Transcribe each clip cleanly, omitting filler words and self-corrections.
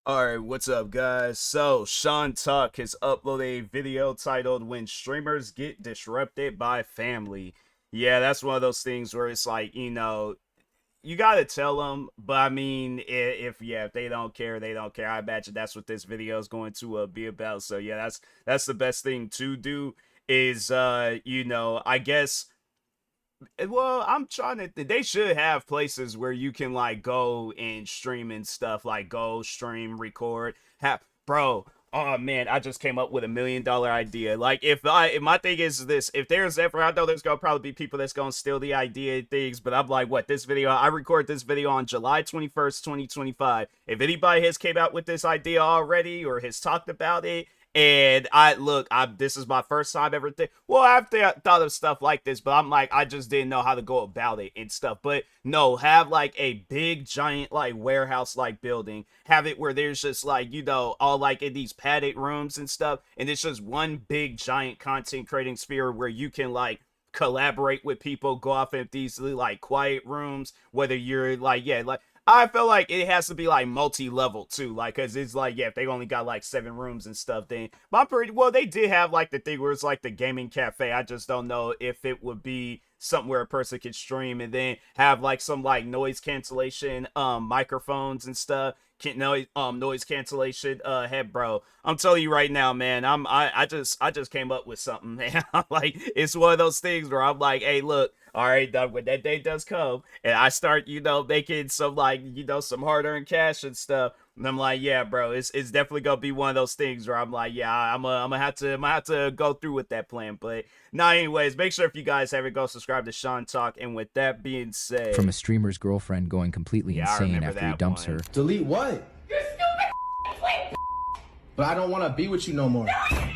Alright, what's up, guys? So, Sean Tuck has uploaded a video titled When Streamers Get Disrupted by Family. Yeah, that's one of those things where it's like, you gotta tell them, but I mean, if they don't care, they don't care. I imagine that's what this video is going to be about. So, yeah, that's the best thing to do is, I guess well, I'm trying to. They should have places where you can like go and stream and stuff. Like go stream, record. Bro. Oh man, I just came up with $1 million idea. Like if my thing is this, if there's ever, I know there's gonna probably be people that's gonna steal the idea and things, but I'm like, what this video? I record this video on July 21st, 2025. If anybody has came out with this idea already or has talked about it, and this is my first time ever I've thought of stuff like this, but I'm like, I just didn't know how to go about it and stuff. But no, have like a big giant like warehouse like building. Have it where there's just like, all like in these padded rooms and stuff, and it's just one big giant content creating sphere where you can like collaborate with people, go off in these like quiet rooms, whether you're like, yeah, like I feel like it has to be like multi-level too, like, cause it's like, yeah, if they only got like 7 rooms and stuff, then but I'm pretty well. They did have like the thing where it's like the gaming cafe. I just don't know if it would be something where a person could stream and then have like some like noise cancellation microphones and stuff. Can't noise cancellation head, bro. I'm telling you right now, man. I just came up with something, man. Like it's one of those things where I'm like, hey, look, all right, when that day does come and I start, making some like, some hard-earned cash and stuff, and I'm like, yeah, bro, it's definitely gonna be one of those things where I'm like, yeah, I'm gonna have to go through with that plan. But nah, anyways, make sure if you guys haven't, go subscribe to Sean Talk. And with that being said, from a streamer's girlfriend going completely yeah, I insane remember after he that dumps one. her. Delete what? But I don't want to be with you no more.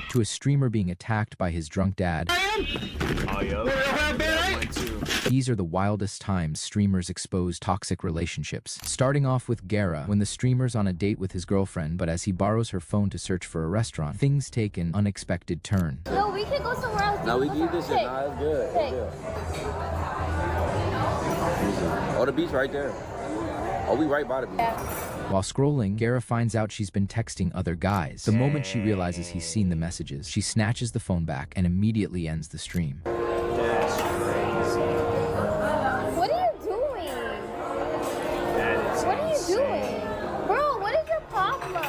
To a streamer being attacked by his drunk dad. Oh, yo. That one too. These are the wildest times streamers expose toxic relationships. Starting off with Gara, when the streamer's on a date with his girlfriend, but as he borrows her phone to search for a restaurant, things take an unexpected turn. No, we can go somewhere else. No, we keep this shit. Nah, it's good. It's good. Oh, the beach right there. Oh, we right by the beach. While scrolling, Gara finds out she's been texting other guys. The moment she realizes he's seen the messages, she snatches the phone back and immediately ends the stream. That's crazy. What are you doing? That is What are you insane. doing? Bro, what is your problem?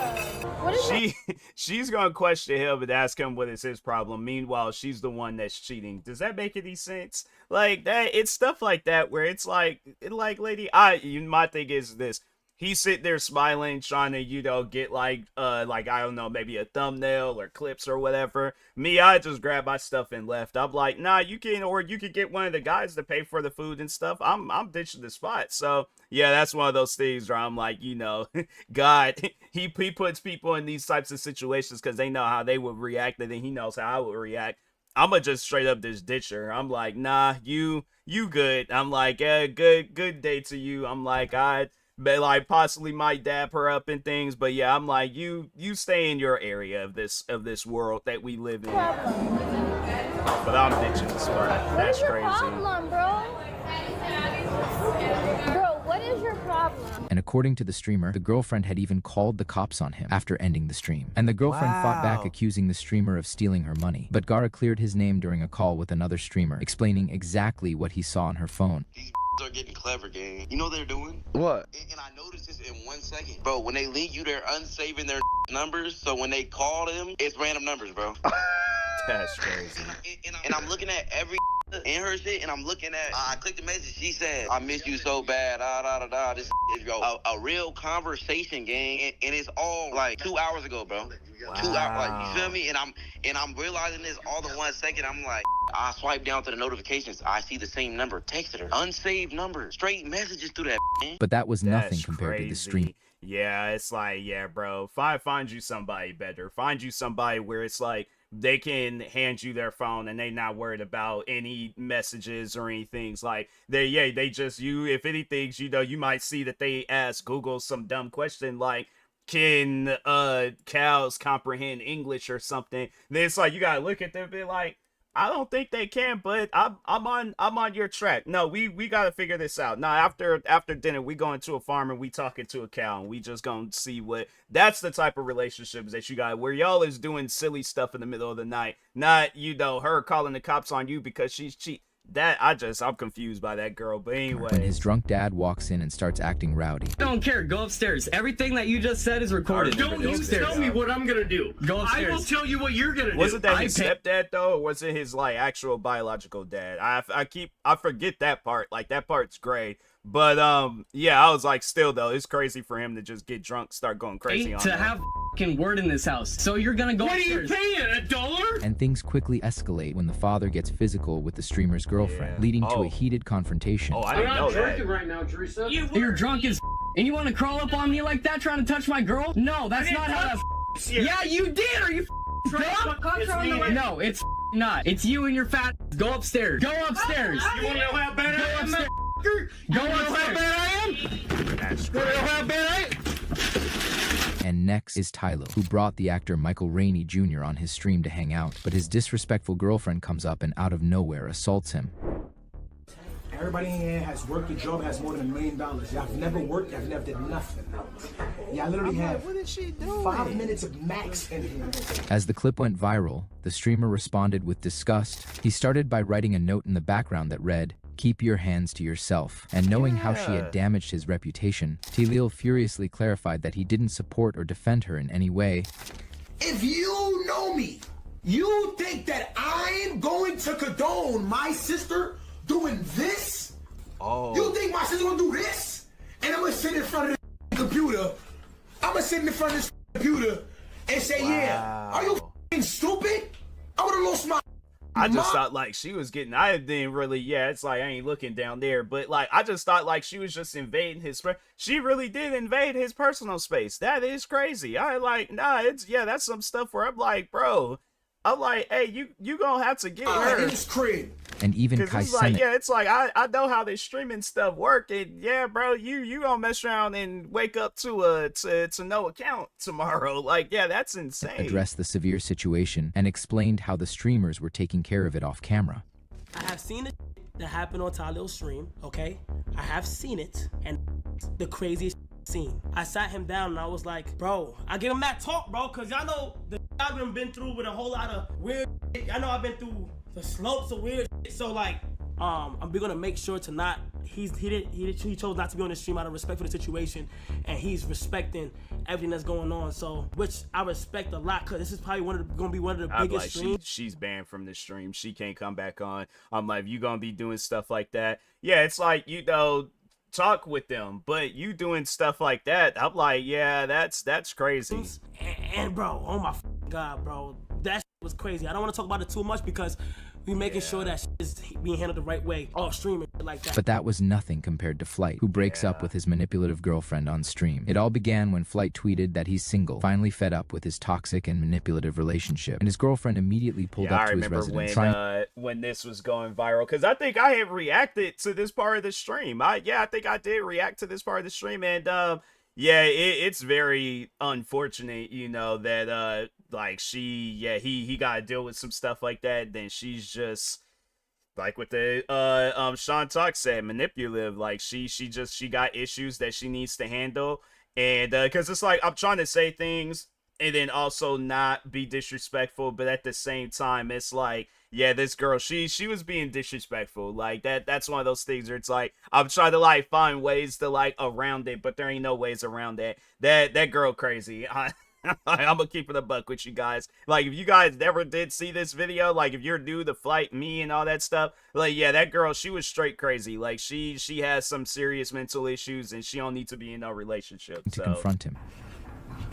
What is She's gonna question him and ask him what is his problem. Meanwhile, she's the one that's cheating. Does that make any sense? Like that, it's stuff like that where it's like lady, my thing is this. He's sitting there smiling, trying to, get like I don't know, maybe a thumbnail or clips or whatever. Me, I just grabbed my stuff and left. I'm like, nah, you can get one of the guys to pay for the food and stuff. I'm ditching the spot. So yeah, that's one of those things where I'm like, God, he puts people in these types of situations because they know how they would react, and then he knows how I would react. I'ma just straight up just ditch her. I'm like, nah, you good. I'm like, good day to you. I'm like, but like possibly might dap her up and things, but yeah, I'm like, you stay in your area of this world that we live in. But I'm ditching the spot. That's crazy. What is your problem, bro? Bro, what is your problem? And according to the streamer, the girlfriend had even called the cops on him after ending the stream. And the girlfriend fought back, accusing the streamer of stealing her money. But Gara cleared his name during a call with another streamer, explaining exactly what he saw on her phone. Are getting clever, gang. You know what they're doing? What? And I noticed this in 1 second. Bro, when they link you, they're unsaving their numbers. So when they call them, it's random numbers, bro. That's crazy. And I'm looking at every in her shit, and I'm looking at, I clicked the message. She said, I miss you so bad. This is a real conversation, gang. And it's all like 2 hours ago, bro. Wow. 2 hours, like, you feel me? And I'm realizing this all in 1 second. I'm like, I swipe down to the notifications. I see the same number. Texted her. Unsaved number. Straight messages through that, man. But that was nothing That's compared crazy. to the stream. Yeah, it's like, yeah, bro, find you somebody better. Find you somebody where it's like they can hand you their phone and they not worried about any messages or anything. Like they just, if anything, you might see that they ask Google some dumb question like, can cows comprehend English or something? Then it's like you gotta look at them and be like, I don't think they can, but I'm on your track. No, we gotta figure this out. Now after dinner, we going to a farm and we talking to a cow and we just gonna see what. That's the type of relationships that you got where y'all is doing silly stuff in the middle of the night, not her calling the cops on you because she's cheat. I'm confused by that girl. But anyway, when his drunk dad walks in and starts acting rowdy. I don't care. Go upstairs. Everything that you just said is recorded. Don't you tell me what I'm gonna do. Go upstairs. I will tell you what you're gonna do. Was it that his stepdad though, or was it his like actual biological dad? I forget that part. Like that part's great. But yeah, I was like, still though, it's crazy for him to just get drunk, start going crazy on to them. have fucking word in this house. So you're gonna go What upstairs. are you paying? $1? And things quickly escalate when the father gets physical with the streamer's girlfriend, leading to a heated confrontation. Oh, I I'm didn't know not that. drinking right now, Teresa. You're drunk as and you want to crawl up on me like that trying to touch my girl? No, that's not how that Yeah, you did. Are you dumb? No, it's not. It's you and your fat. Go upstairs. Go upstairs. You wanna know how bad I am? Go upstairs. That's Wanna know how bad I am? And next is Tylo, who brought the actor Michael Rainey Jr. on his stream to hang out, but his disrespectful girlfriend comes up and out of nowhere assaults him. Everybody in here has worked a job, has more than $1 million. Y'all never worked, y'all never did nothing. Y'all literally have what is she doing? 5 minutes of max in here. As the clip went viral, the streamer responded with disgust. He started by writing a note in the background that read, "Keep your hands to yourself." And knowing how she had damaged his reputation, T-Lil furiously clarified that he didn't support or defend her in any way. If you know me, you think that I'm going to condone my sister doing this? Oh. You think my sister gonna do this? And I'm gonna sit in front of this computer. I'm gonna sit in front of this computer and say, yeah, are you f***ing stupid? I would've lost my I just thought like she was getting. I didn't really. Yeah, it's like I ain't looking down there, but like I just thought like she was just invading his. She really did invade his personal space. That is crazy. I like it's that's some stuff where I'm like, bro. I'm like, hey, you gonna have to get her. in his crib. And even Cause Kai it's like, Cenat, it's like I know how this streaming stuff work, and yeah, bro, you gonna mess around and wake up to no account tomorrow. Like, yeah, that's insane. addressed the severe situation and explained how the streamers were taking care of it off camera. I have seen it that happened on Tyler's stream, okay? I have seen it, and the craziest scene. I sat him down and I was like, bro, I give him that talk, bro, because y'all know the I've been through with a whole lot of weird shit. I know I've been through the slopes of weird shit. So like, I'm gonna make sure to not, he chose not to be on the stream out of respect for the situation, and he's respecting everything that's going on. So, which I respect a lot, because this is probably gonna be one of the biggest like, streams. She's banned from the stream. She can't come back on. I'm like, you gonna be doing stuff like that? Yeah, it's like, talk with them, but you doing stuff like that, I'm like, yeah, that's crazy. And bro, oh my God, bro, that shit was crazy. I don't want to talk about it too much because we making sure that shit is being handled the right way off stream and like that. But that was nothing compared to Flight, who breaks up with his manipulative girlfriend on stream. It all began when Flight tweeted that he's single, finally fed up with his toxic and manipulative relationship, and his girlfriend immediately pulled up to his residence. When this was going viral, because I think I had reacted to this part of the stream. I think I did react to this part of the stream, and it's very unfortunate, that like he got to deal with some stuff like that. Then she's just like what the Sean Talk said, manipulative. Like she got issues that she needs to handle, and because it's like I'm trying to say things and then also not be disrespectful, but at the same time it's like, yeah, this girl, she was being disrespectful. Like that's one of those things where it's like I'm trying to like find ways to like around it, but there ain't no ways around that. That girl crazy. I'm gonna keep it a buck with you guys. Like, if you guys never did see this video, like if you're new to Flight, me, and all that stuff, like, yeah, that girl, she was straight crazy. Like she has some serious mental issues, and she don't need to be in a relationship. To confront him.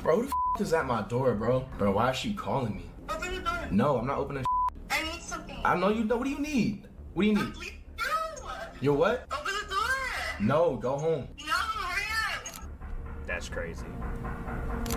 Bro, who the f is at my door, bro? Bro, why is she calling me? Open the door. No, I'm not opening. I need something. I know you know. What do you need? What do you need? No. You're what? Open the door. No, go home. No, hurry up. That's crazy.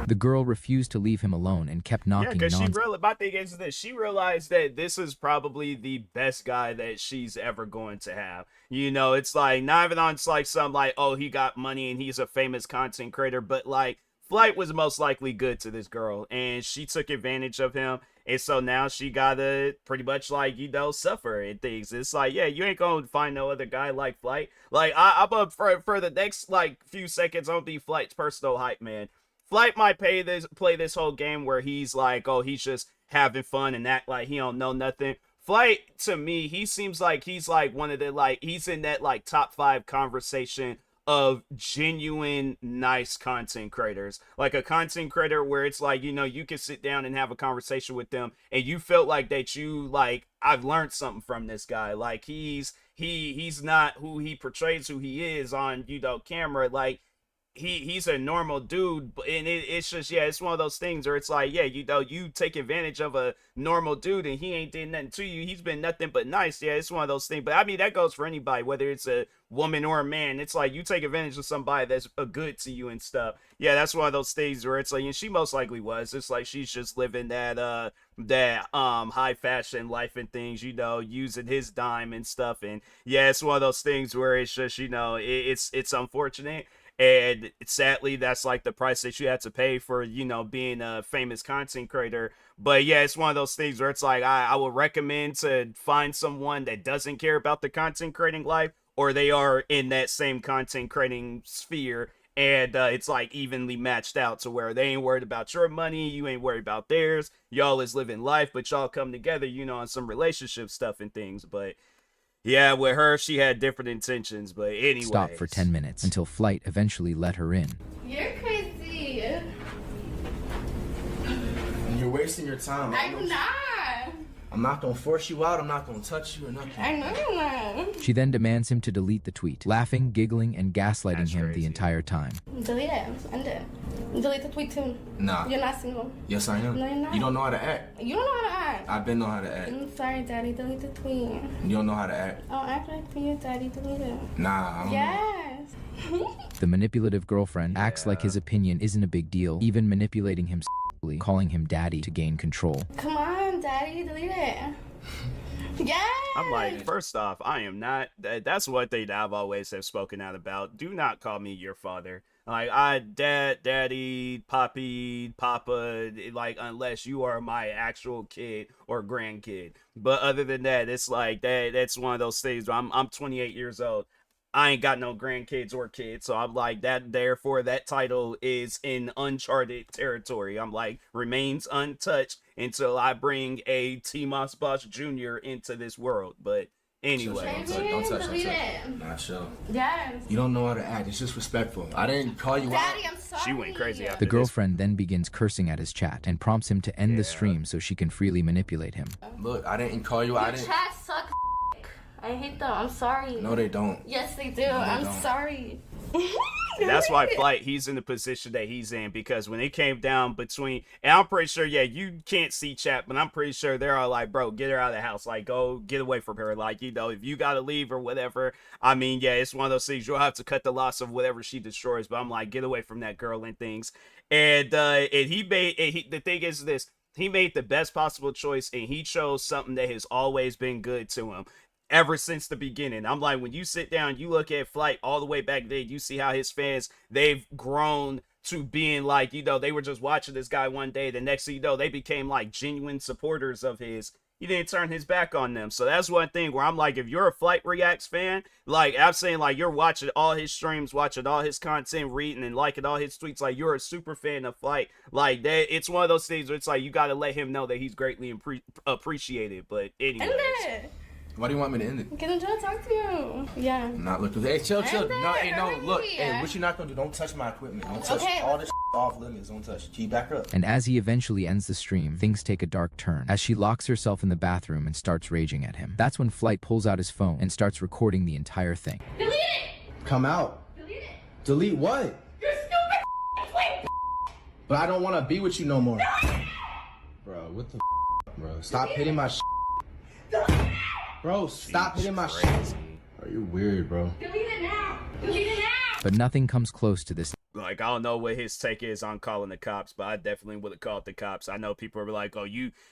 The girl refused to leave him alone and kept knocking. Yeah, because my thing is this. She realized that this is probably the best guy that she's ever going to have. It's like, not even on like some like, oh, he got money and he's a famous content creator, but like Flight was most likely good to this girl, and she took advantage of him. And so now she gotta pretty much like, suffer and things. It's like, yeah, you ain't gonna find no other guy like Flight. Like, I'm up for the next like few seconds, I'll be Flight's personal hype man. Flight might play this whole game where he's like, oh, he's just having fun and act like he don't know nothing. Flight, to me, he seems like he's like one of the like, he's in that like top 5 conversation of genuine nice content creators. Like a content creator where it's like, you can sit down and have a conversation with them and you felt like that you like, I've learned something from this guy. Like he's not who he portrays who he is on, camera. Like he's a normal dude, and it's just, yeah, it's one of those things where it's like, yeah, you take advantage of a normal dude and he ain't did nothing to you, he's been nothing but nice. Yeah, it's one of those things. But I mean, that goes for anybody, whether it's a woman or a man. It's like you take advantage of somebody that's a good to you and stuff. Yeah, that's one of those things where it's like, and she most likely was, it's like she's just living that high fashion life and things, using his dime and stuff. And yeah, it's one of those things where it's just, it's unfortunate. And sadly, that's like the price that you have to pay for, being a famous content creator. But yeah, it's one of those things where it's like, I would recommend to find someone that doesn't care about the content creating life, or they are in that same content creating sphere. And it's like evenly matched out to where they ain't worried about your money, you ain't worried about theirs. Y'all is living life, but y'all come together, on some relationship stuff and things. But yeah, with her, she had different intentions, but anyway. Stopped for 10 minutes until Flight eventually let her in. You're crazy. You're wasting your time. I'm not. I'm not gonna force you out. I'm not gonna touch you or nothing. I know you're not. She then demands him to delete the tweet, laughing, giggling, and gaslighting That's him crazy. the entire time. Delete it. End it. Delete the tweet too. Nah. You're not single. Yes, I am. No, you're not. You don't know how to act. You don't know how to act. I've been know how to act. I'm sorry, Daddy. Delete the tweet. You don't know how to act. I'll act like for you, Daddy. Delete it. Nah, I don't know. Yes. The manipulative girlfriend acts like his opinion isn't a big deal, even manipulating him sexually, calling him daddy to gain control. Come on, Daddy. Delete it. Yes. I'm like, first off, I am not. That's one thing that I've always have spoken out about. Do not call me your father. Like, daddy, poppy, papa, like, unless you are my actual kid or grandkid. But other than that, it's like, that's one of those things where I'm 28 years old. I ain't got no grandkids or kids, so I'm like, that, therefore, that title is in uncharted territory. I'm like, remains untouched until I bring a TMossBoss Jr. into this world. But anyway. Don't touch. Delete it. Nah, chill. Yes. You don't know how to act. It's disrespectful. I didn't call you Daddy, out. I'm sorry. She went crazy after The this. girlfriend then begins cursing at his chat and prompts him to end the stream so she can freely manipulate him. Look, I didn't call you out. I Your didn't. chat sucks. I hate them. I'm sorry. No, they don't. Yes, they do. they I'm don't. sorry. And that's why Flight, he's in the position that he's in, because when it came down between, and I'm pretty sure, yeah, you can't see chat, but I'm pretty sure they're all like, bro, get her out of the house, like, go get away from her, like, if you gotta leave or whatever. I mean, yeah, it's one of those things, you'll have to cut the loss of whatever she destroys, but I'm like, get away from that girl and things. And the thing is this, he made the best possible choice, and he chose something that has always been good to him ever since the beginning. I'm like, when you sit down, you look at Flight all the way back then, you see how his fans, they've grown to being like, they were just watching this guy one day, the next thing you know, they became like genuine supporters of his. He didn't turn his back on them. So that's one thing where I'm like, if you're a Flight Reacts fan, like, I'm saying, like, you're watching all his streams, watching all his content, reading and liking all his tweets, like, you're a super fan of Flight. Like, that, it's one of those things where it's like, you got to let him know that he's greatly appreciated. But anyways. End it. Why do you want me to end it? Because I'm trying to talk to you. Yeah. I'm not looking. Hey, chill. End it. No, hey, no, Hurry. look. Hey, what you not gonna do? Don't touch my equipment. Don't touch Okay. all this off limits. Don't touch. Keep back up. And as he eventually ends the stream, things take a dark turn as she locks herself in the bathroom and starts raging at him. That's when Flight pulls out his phone and starts recording the entire thing. Delete it. Come out. Delete it. Delete what? You're stupid. Wait. But I don't want to be with you no more. Bro, what the bro? Stop hitting my Bro, stop hitting my Are you weird, bro? Delete it now. Delete it now. But nothing comes close to this. Like, I don't know what his take is on calling the cops, but I definitely would have called the cops. I know people are like, oh,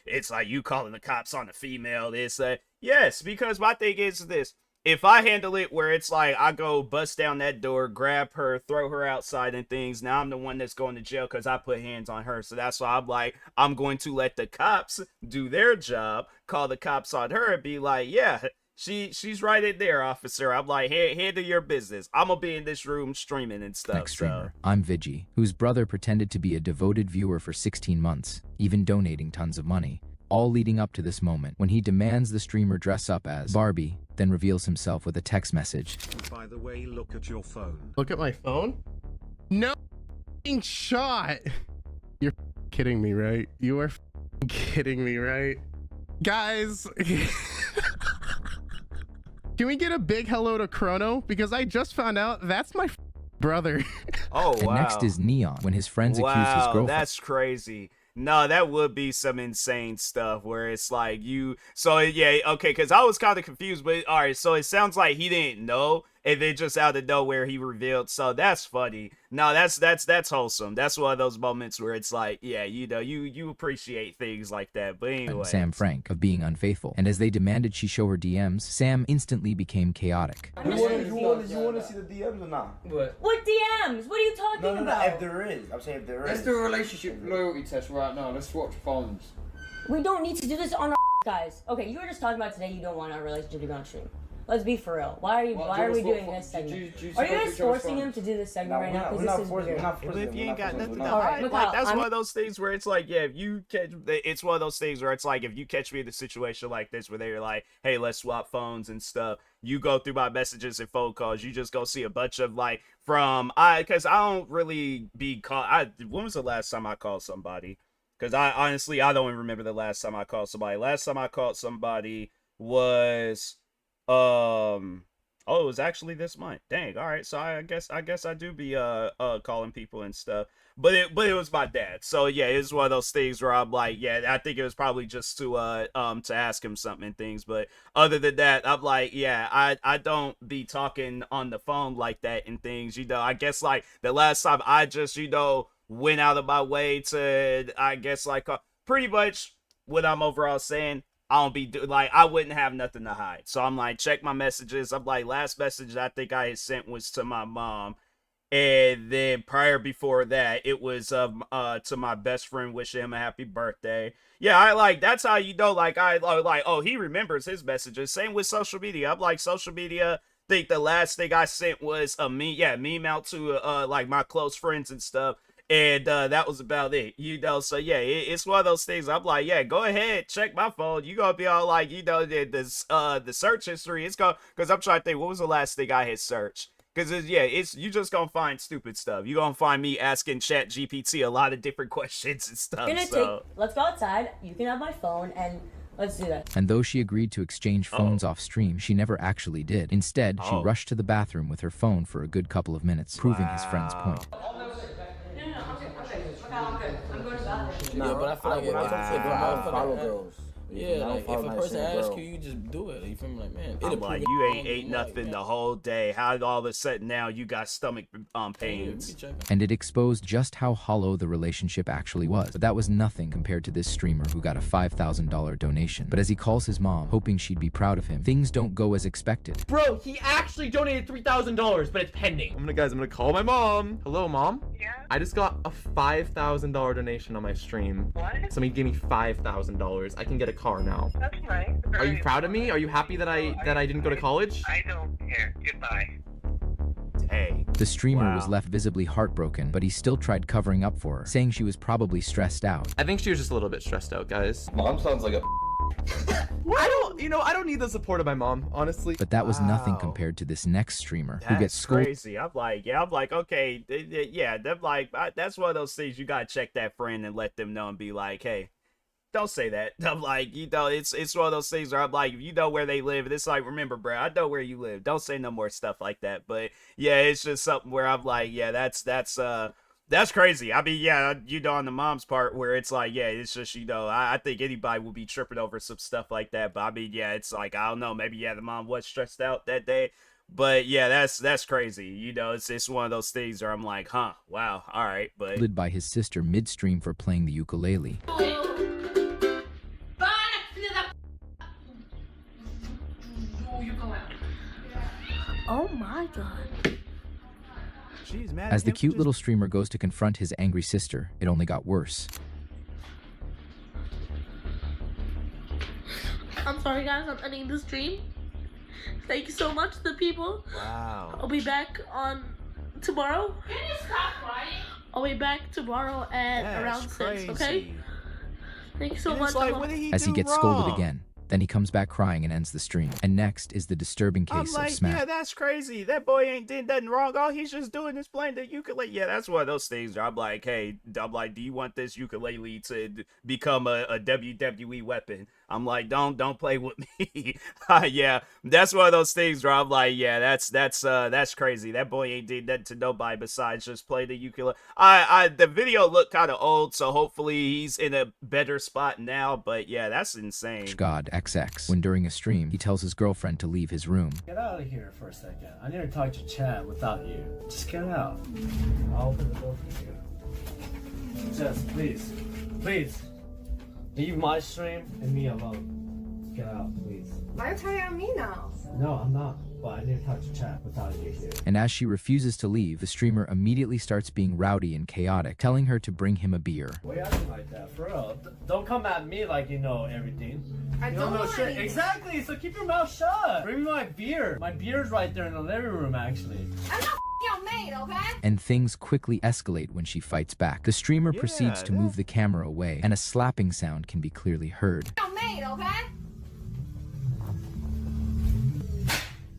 it's like you calling the cops on a female, this, that. Yes, because my thing is this. if I handle it where it's like I go bust down that door, grab her, throw her outside and things, now I'm the one that's going to jail because I put hands on her. So that's why I'm like, I'm going to let the cops do their job, call the cops on her and be like, yeah, she's right in there, officer. I'm like, hey, handle your business. I'm gonna be in this room streaming and stuff. Next streamer, I'm Vigi, whose brother pretended to be a devoted viewer for 16 months, even donating tons of money. All leading up to this moment, when he demands the streamer dress up as Barbie, then reveals himself with a text message. By the way, look at your phone. Look at my phone? No shot. You're kidding me, right? You are kidding me, right? Guys, can we get a big hello to Chrono? Because I just found out that's my brother. Oh, wow. And next is Neon, when his friends accuse his girlfriend. That's crazy. No, that would be some insane stuff where it's like so yeah, okay, because I was kind of confused, but all right, so it sounds like he didn't know, and then just out of nowhere he revealed. So that's funny. No, that's wholesome. That's one of those moments where it's like, yeah, you appreciate things like that. But anyway, Sam Frank of being unfaithful, and as they demanded she show her DMs, Sam instantly became chaotic. You want to see the DMs or not? What DMs? What are you talking about? If there is. I'm saying if there is. Let's do a relationship loyalty test right now. Let's swatch phones. We don't need to do this on our guys. Okay, you were just talking about today you don't want our relationship to go on stream. Let's be for real. Why are we doing this segment? Are you guys forcing him to do this segment right now? Because this is weird. But if you ain't got nothing to hide, like, that's one of those things where it's like, yeah, if you catch, it's one of those things where it's like, if you catch me in a situation like this where they're like, hey, let's swap phones and stuff, you go through my messages and phone calls, you just go see a bunch of like because I don't really be called. When was the last time I called somebody? Because I don't even remember the last time I called somebody. Last time I called somebody was it was actually this month. Dang. All right, so I guess I do be calling people and stuff, but it was my dad. So yeah, it's one of those things where I'm like, yeah, I think it was probably just to ask him something and things, but other than that, I'm like, yeah, I don't be talking on the phone like that and things. I guess like the last time I just went out of my way to, I guess, like pretty much what I'm overall saying, I don't be like, I wouldn't have nothing to hide. So I'm like, check my messages. I'm like, last message I think I had sent was to my mom, and then before that it was to my best friend, wishing him a happy birthday. Yeah, I like, that's how like I like, oh, he remembers his messages. Same with social media. I'm like, social media, think the last thing I sent was a meme out to like my close friends and stuff. And that was about it, so yeah, it's one of those things. I'm like, yeah, go ahead, check my phone. You gonna be all like, the search history. It's because I'm trying to think, what was the last thing I had searched? Because you just gonna find stupid stuff. You gonna find me asking Chat GPT a lot of different questions and stuff. Let's go outside. You can have my phone and let's do that. And though she agreed to exchange phones off stream, she never actually did. Instead, she rushed to the bathroom with her phone for a good couple of minutes, proving his friend's point. Yeah, but I feel like if I follow girls. Yeah, like if a person asks you, you just do it. You feel me? Like, man, I'm like, you ain't ate nothing the whole day. How all of a sudden now you got stomach pains? And it exposed just how hollow the relationship actually was. But that was nothing compared to this streamer who got a $5,000 donation. But as he calls his mom, hoping she'd be proud of him, things don't go as expected. Bro, he actually donated $3,000, but it's pending. I'm gonna call my mom. Hello, Mom? Yeah? I just got a $5,000 donation on my stream. What? Somebody gave me $5,000. I can get a car now. That's nice. Are you proud of me? Are you happy that I didn't go to college? I don't care. Goodbye. Hey. The streamer was left visibly heartbroken, but he still tried covering up for her, saying she was probably stressed out. I think she was just a little bit stressed out, guys. Mom sounds like a I don't need the support of my mom, honestly. But that was nothing compared to this next streamer who gets scolded. Crazy. I'm like, okay, yeah, that's one of those things you gotta check that friend and let them know and be like, hey, don't say that. I'm like, it's one of those things where I'm like, if you know where they live, and it's like, remember, bro, I know where you live. Don't say no more stuff like that. But yeah, it's just something where I'm like, yeah, that's crazy. I mean, yeah, on the mom's part where it's like, yeah, it's just, I think anybody would be tripping over some stuff like that. But I mean, yeah, it's like, I don't know, maybe, yeah, the mom was stressed out that day. But yeah, that's crazy. It's one of those things where I'm like, huh, wow, all right. But led by his sister midstream for playing the ukulele. my god. She's mad As at the him for cute just- little streamer goes to confront his angry sister, it only got worse. I'm sorry guys, I'm ending the stream. Thank you so much to the people. Wow. I'll be back on tomorrow. Can you stop crying? I'll be back tomorrow at That's around 6, okay? crazy. Thank you so And much. it's like, I'm what did he As he do gets wrong? scolded again, then he comes back crying and ends the stream. And next is the disturbing I'm case like, of Smash. yeah, that's crazy. That boy ain't did nothing wrong. All he's just doing is playing the ukulele. Yeah, that's one of those things where I'm like, hey, I'm like, do you want this ukulele to become a WWE weapon? I'm like, don't play with me. Yeah, that's one of those things where I'm like, yeah, that's crazy. That boy ain't did nothing to nobody besides just play the ukulele. The video looked kind of old, so hopefully he's in a better spot now. But yeah, that's insane. God XX. When during a stream, he tells his girlfriend to leave his room. Get out of here for a second. I need to talk to Chad without you. Just get out. I'll open the door for you. Just please, please, leave my stream and me alone. Get out, please. Why are you turning on me now? No, I'm not. But I need to talk to Chad without you here. And as she refuses to leave, the streamer immediately starts being rowdy and chaotic, telling her to bring him a beer. Why are you acting like that? For real. Don't come at me like you know everything. I You don't know know shit. anything. Exactly, so keep your mouth shut. Bring me my beer. My beer's right there in the living room, actually. I'm not your maid, okay? And things quickly escalate when she fights back. The streamer proceeds to move the camera away, and a slapping sound can be clearly heard. Your maid, okay?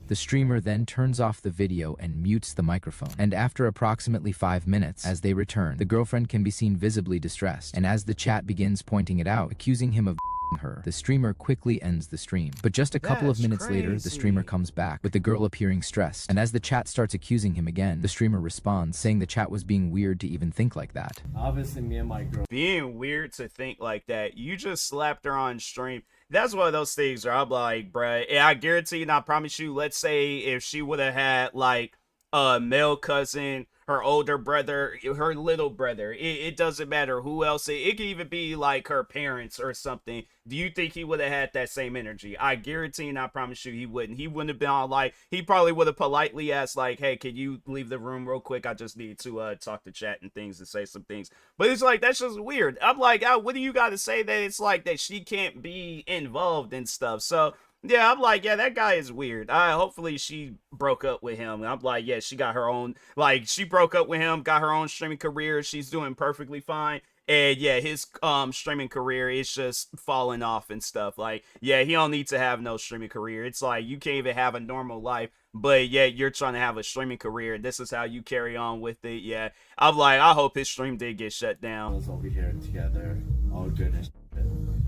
The streamer then turns off the video and mutes the microphone. And after approximately 5 minutes, as they return, the girlfriend can be seen visibly distressed. And as the chat begins pointing it out, accusing him of her, the streamer quickly ends the stream. But just a couple of That's minutes later, the streamer comes back, with the girl appearing stressed. And as the chat starts accusing him again, the streamer responds, saying the chat was being weird to even think like that. Obviously, me and my girl. Being weird to think like that. You just slapped her on stream. That's one of those things where I'm like, bruh, I guarantee and I promise you, let's say if she would have had like a male cousin, her older brother, her little brother, it doesn't matter who else. It could even be like her parents or something. Do you think he would have had that same energy? I guarantee and I promise you he wouldn't. He wouldn't have been on like, he probably would have politely asked like, hey, can you leave the room real quick? I just need to talk to chat and things and say some things. But it's like, that's just weird. I'm like, what do you got to say that it's like that she can't be involved in stuff? So yeah, I'm like, yeah, that guy is weird. Hopefully she broke up with him. I'm like, yeah, she got her own, like, she broke up with him, got her own streaming career. She's doing perfectly fine. And yeah, his streaming career is just falling off and stuff. Like, yeah, he don't need to have no streaming career. It's like, you can't even have a normal life, but yeah, you're trying to have a streaming career. This is how you carry on with it. Yeah, I'm like, I hope his stream did get shut down. Let's over here together. All good and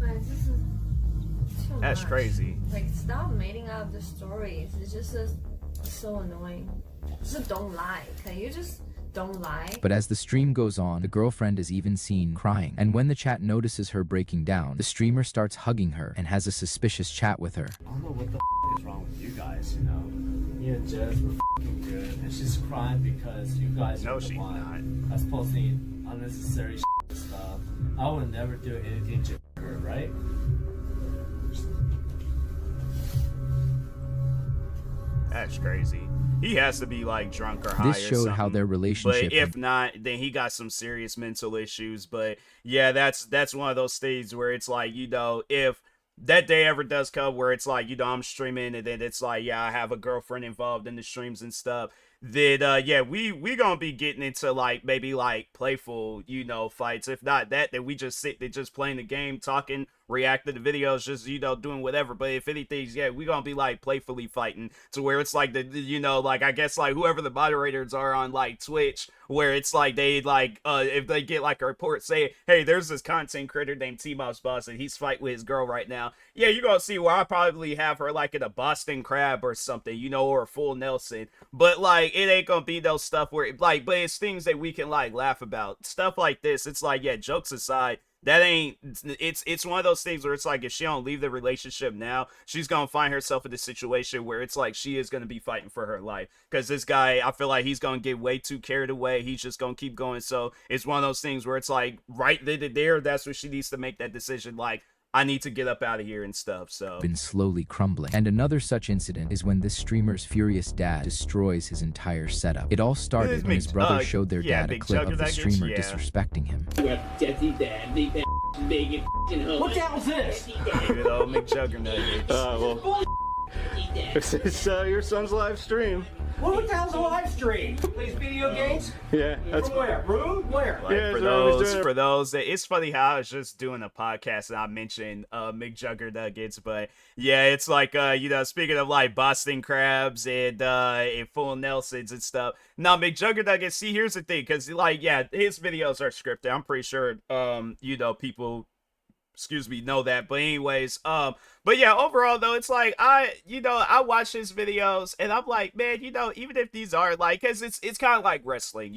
Guys, this is too That's much. crazy. Like, stop making up the stories. It's just so annoying. Just don't lie. Can you just don't lie? But as the stream goes on, the girlfriend is even seen crying. And when the chat notices her breaking down, the streamer starts hugging her and has a suspicious chat with her. I don't know what the is wrong with you guys, you know. Me and Jess were good, and she's crying because you guys are the one that's posting unnecessary stuff. I would never do anything to her, right? That's crazy. He has to be like drunk or high. This showed how their relationship. But if not, then he got some serious mental issues. But yeah, that's one of those things where it's like, you know, if that day ever does come where it's like, you know, I'm streaming and then it's like, yeah, I have a girlfriend involved in the streams and stuff, then yeah, we gonna be getting into like maybe like playful, you know, fights. If not that, then we just sit there just playing the game, talking, reacting to videos, just, you know, doing whatever. But if anything, yeah, we gonna be like playfully fighting to where it's like the you know, like I guess like whoever the moderators are on like Twitch, where it's like they like if they get like a report saying, hey, there's this content creator named TMossBoss and he's fighting with his girl right now, yeah, you're gonna see where I probably have her like in a Boston Crab or something, you know, or a full Nelson. But like it ain't gonna be those stuff where like, but it's things that we can like laugh about, stuff like this. It's like, yeah, jokes aside, that ain't, it's one of those things where it's like, if she don't leave the relationship now, she's gonna find herself in a situation where it's like she is gonna be fighting for her life, because this guy, I feel like he's gonna get way too carried away. He's just gonna keep going. So it's one of those things where it's like right then and there, that's where she needs to make that decision, like, I need to get up out of here and stuff. So been slowly crumbling. And another such incident is when this streamer's furious dad destroys his entire setup. It all started when his brother showed their dad a clip of the streamer disrespecting him. What the hell's this? Good old McJuggerNugget. Well, It's your son's live stream. what the hell's a live stream? Plays video games? Yeah, that's From where? Room? Where? Like, Yeah, for those that it's funny how I was just doing a podcast and I mentioned McJuggerNuggets, but yeah, it's like speaking of like Boston crabs and full Nelsons and stuff. Now McJuggerNuggets, see, here's the thing, because like his videos are scripted. I'm pretty sure people know that. But anyways, but yeah, overall though, it's like I watch his videos and I'm like, man, even if these are like, cause it's kind of like wrestling,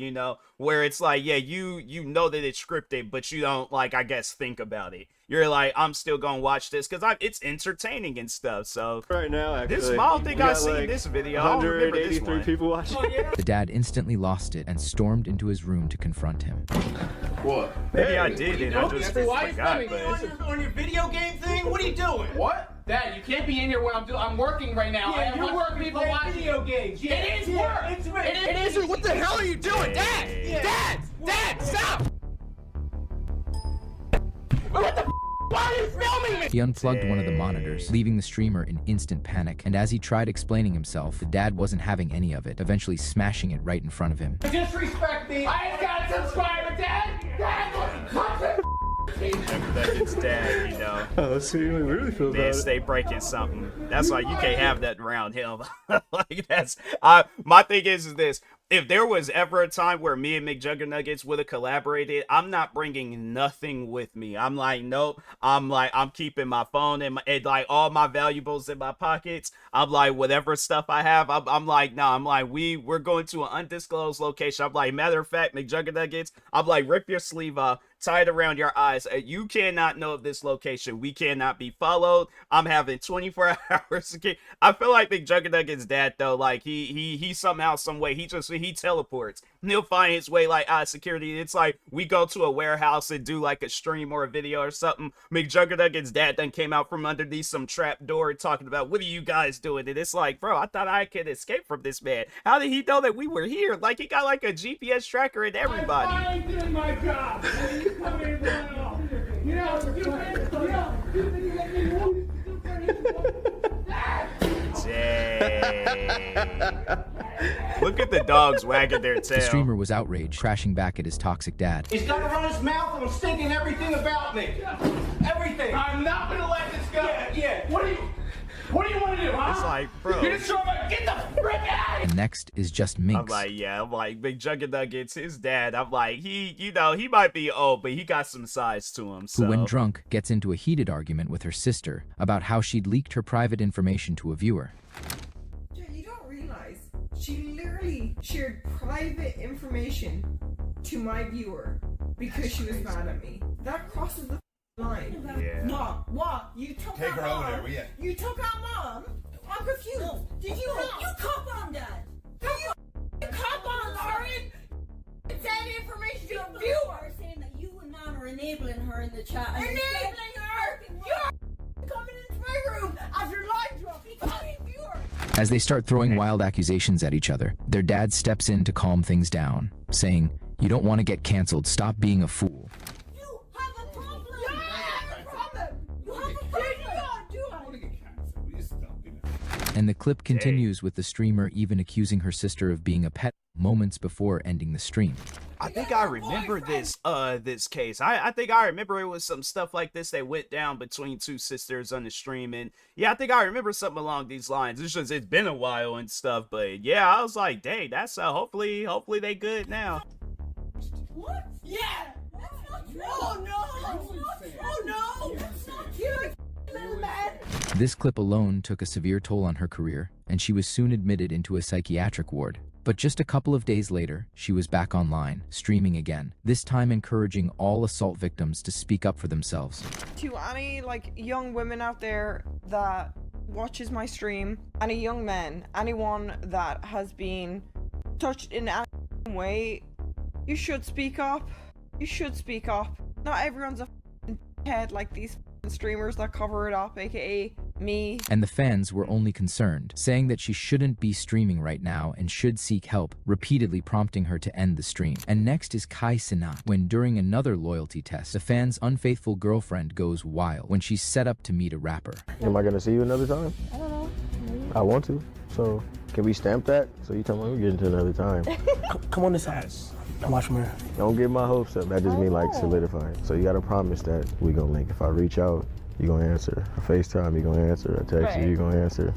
where it's like, yeah, you know that it's scripted, but you don't like, I guess, think about it. You're like, I'm still gonna watch this because it's entertaining and stuff. So right now, actually, I don't think I've seen this video. 183 people watching. The dad instantly lost it and stormed into his room to confront him. What? Maybe I did and I just forgot. On your video game thing? What are you doing? What? Dad, you can't be in here when I'm working right now. I have you're working people playing watching. video games. Yeah, It is work. It isn't. What the hell are you doing, Dad? Dad, stop! What the? Why are you filming me? He unplugged one of the monitors, leaving the streamer in instant panic. And as he tried explaining himself, the dad wasn't having any of it, eventually smashing it right in front of him. Disrespect me. I ain't got a subscriber, Dad. That's his dad, Oh, let's see what he really feels Man, about stay breaking something. That's why you can't have that around him. Like my thing is this. If there was ever a time where me and McJuggerNuggets would have collaborated, I'm not bringing nothing with me. I'm like, nope. I'm keeping my phone and like all my valuables in my pockets. I'm like, whatever stuff I have, I'm like, no, I'm like, we're going to an undisclosed location. I'm like, matter of fact, McJuggerNuggets, I'm like, rip your sleeve off, tie it around your eyes. You cannot know of this location. We cannot be followed. I'm having 24 hours. I feel like McJuggerNuggets' dad though, like he somehow, some way, he teleports. He'll find his way like security. It's like we go to a warehouse and do like a stream or a video or something. McJuggerNuggets' dad then came out from underneath some trap door talking about, what are you guys doing? And it's like, bro, I thought I could escape from this man. How did he know that we were here? Like he got like a GPS tracker and everybody. I did my job. You come in and run off. You know, Look at the dogs wagging their tail. The streamer was outraged, crashing back at his toxic dad. He's got to run his mouth and I'm stinking everything about me. Everything. I'm not gonna let this go. Yeah. What do you want to do, huh? It's like, bro. You're just get the frick out. And next is just Minx. I'm like, McJuggerNuggets, his dad, I'm like, he might be old, but he got some size to him. So Who, when drunk, gets into a heated argument with her sister about how she'd leaked her private information to a viewer. You don't realize she literally shared private information to my viewer because she was mad at me. That crosses the line. Yeah. Mom, what? You took Take out her mom. over there, yeah. You took out mom. I'm confused. No, did you? You cop on, Dad. You cop on, Lauren. Send information to a viewer saying that you and Mom are enabling her in the chat. Enabling her. You're coming into my room after live drop. Becoming viewer. As they start throwing wild accusations at each other, their dad steps in to calm things down, saying, "You don't want to get canceled. Stop being a fool." You have a problem. Yeah, I have a problem. You have a problem. And the clip continues with the streamer even accusing her sister of being a pet moments before ending the stream. I think I remember this case. I think I remember it was some stuff like this that went down between two sisters on the stream, and yeah, I think I remember something along these lines. It's been a while and stuff, but yeah, I was like, dang, that's hopefully they good now. What? Yeah. That's not true. Oh no. Oh no. That's not true. Little man. This clip alone took a severe toll on her career, and she was soon admitted into a psychiatric ward. But just a couple of days later, she was back online, streaming again, this time encouraging all assault victims to speak up for themselves. To any young women out there that watches my stream, any young men, anyone that has been touched in any way, you should speak up. You should speak up. Not everyone's a head like these streamers that cover it up, aka me. And the fans were only concerned, saying that she shouldn't be streaming right now and should seek help, repeatedly prompting her to end the stream. And next is Kai Sinat, when during another loyalty test, the fan's unfaithful girlfriend goes wild when she's set up to meet a rapper. Am I gonna see you another time? I don't know. Maybe. I want to. So can we stamp that? So you tell me we're getting to another time. Come on this side. Don't watch from here. Don't get my hopes up. That just mean like solidifying. So you gotta promise that we gonna link. If I reach out, you gonna answer. A FaceTime, you gonna answer. A text you gonna answer.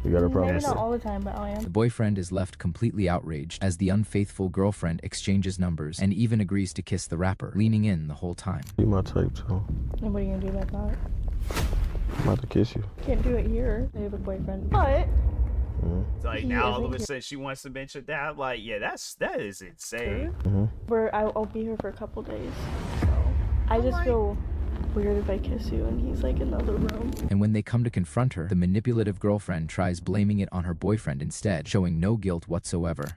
You gotta promise. Maybe not all the time, but I am. The boyfriend is left completely outraged as the unfaithful girlfriend exchanges numbers and even agrees to kiss the rapper, leaning in the whole time. You my type, so And what are you gonna do about that? I'm about to kiss you. Can't do it here. I have a boyfriend. But It's like now all of a sudden she wants to mention that. I'm like, yeah, that is insane. I'll be here for a couple days. So I just feel weird if I kiss you and he's like in the other room. And when they come to confront her, the manipulative girlfriend tries blaming it on her boyfriend instead, showing no guilt whatsoever.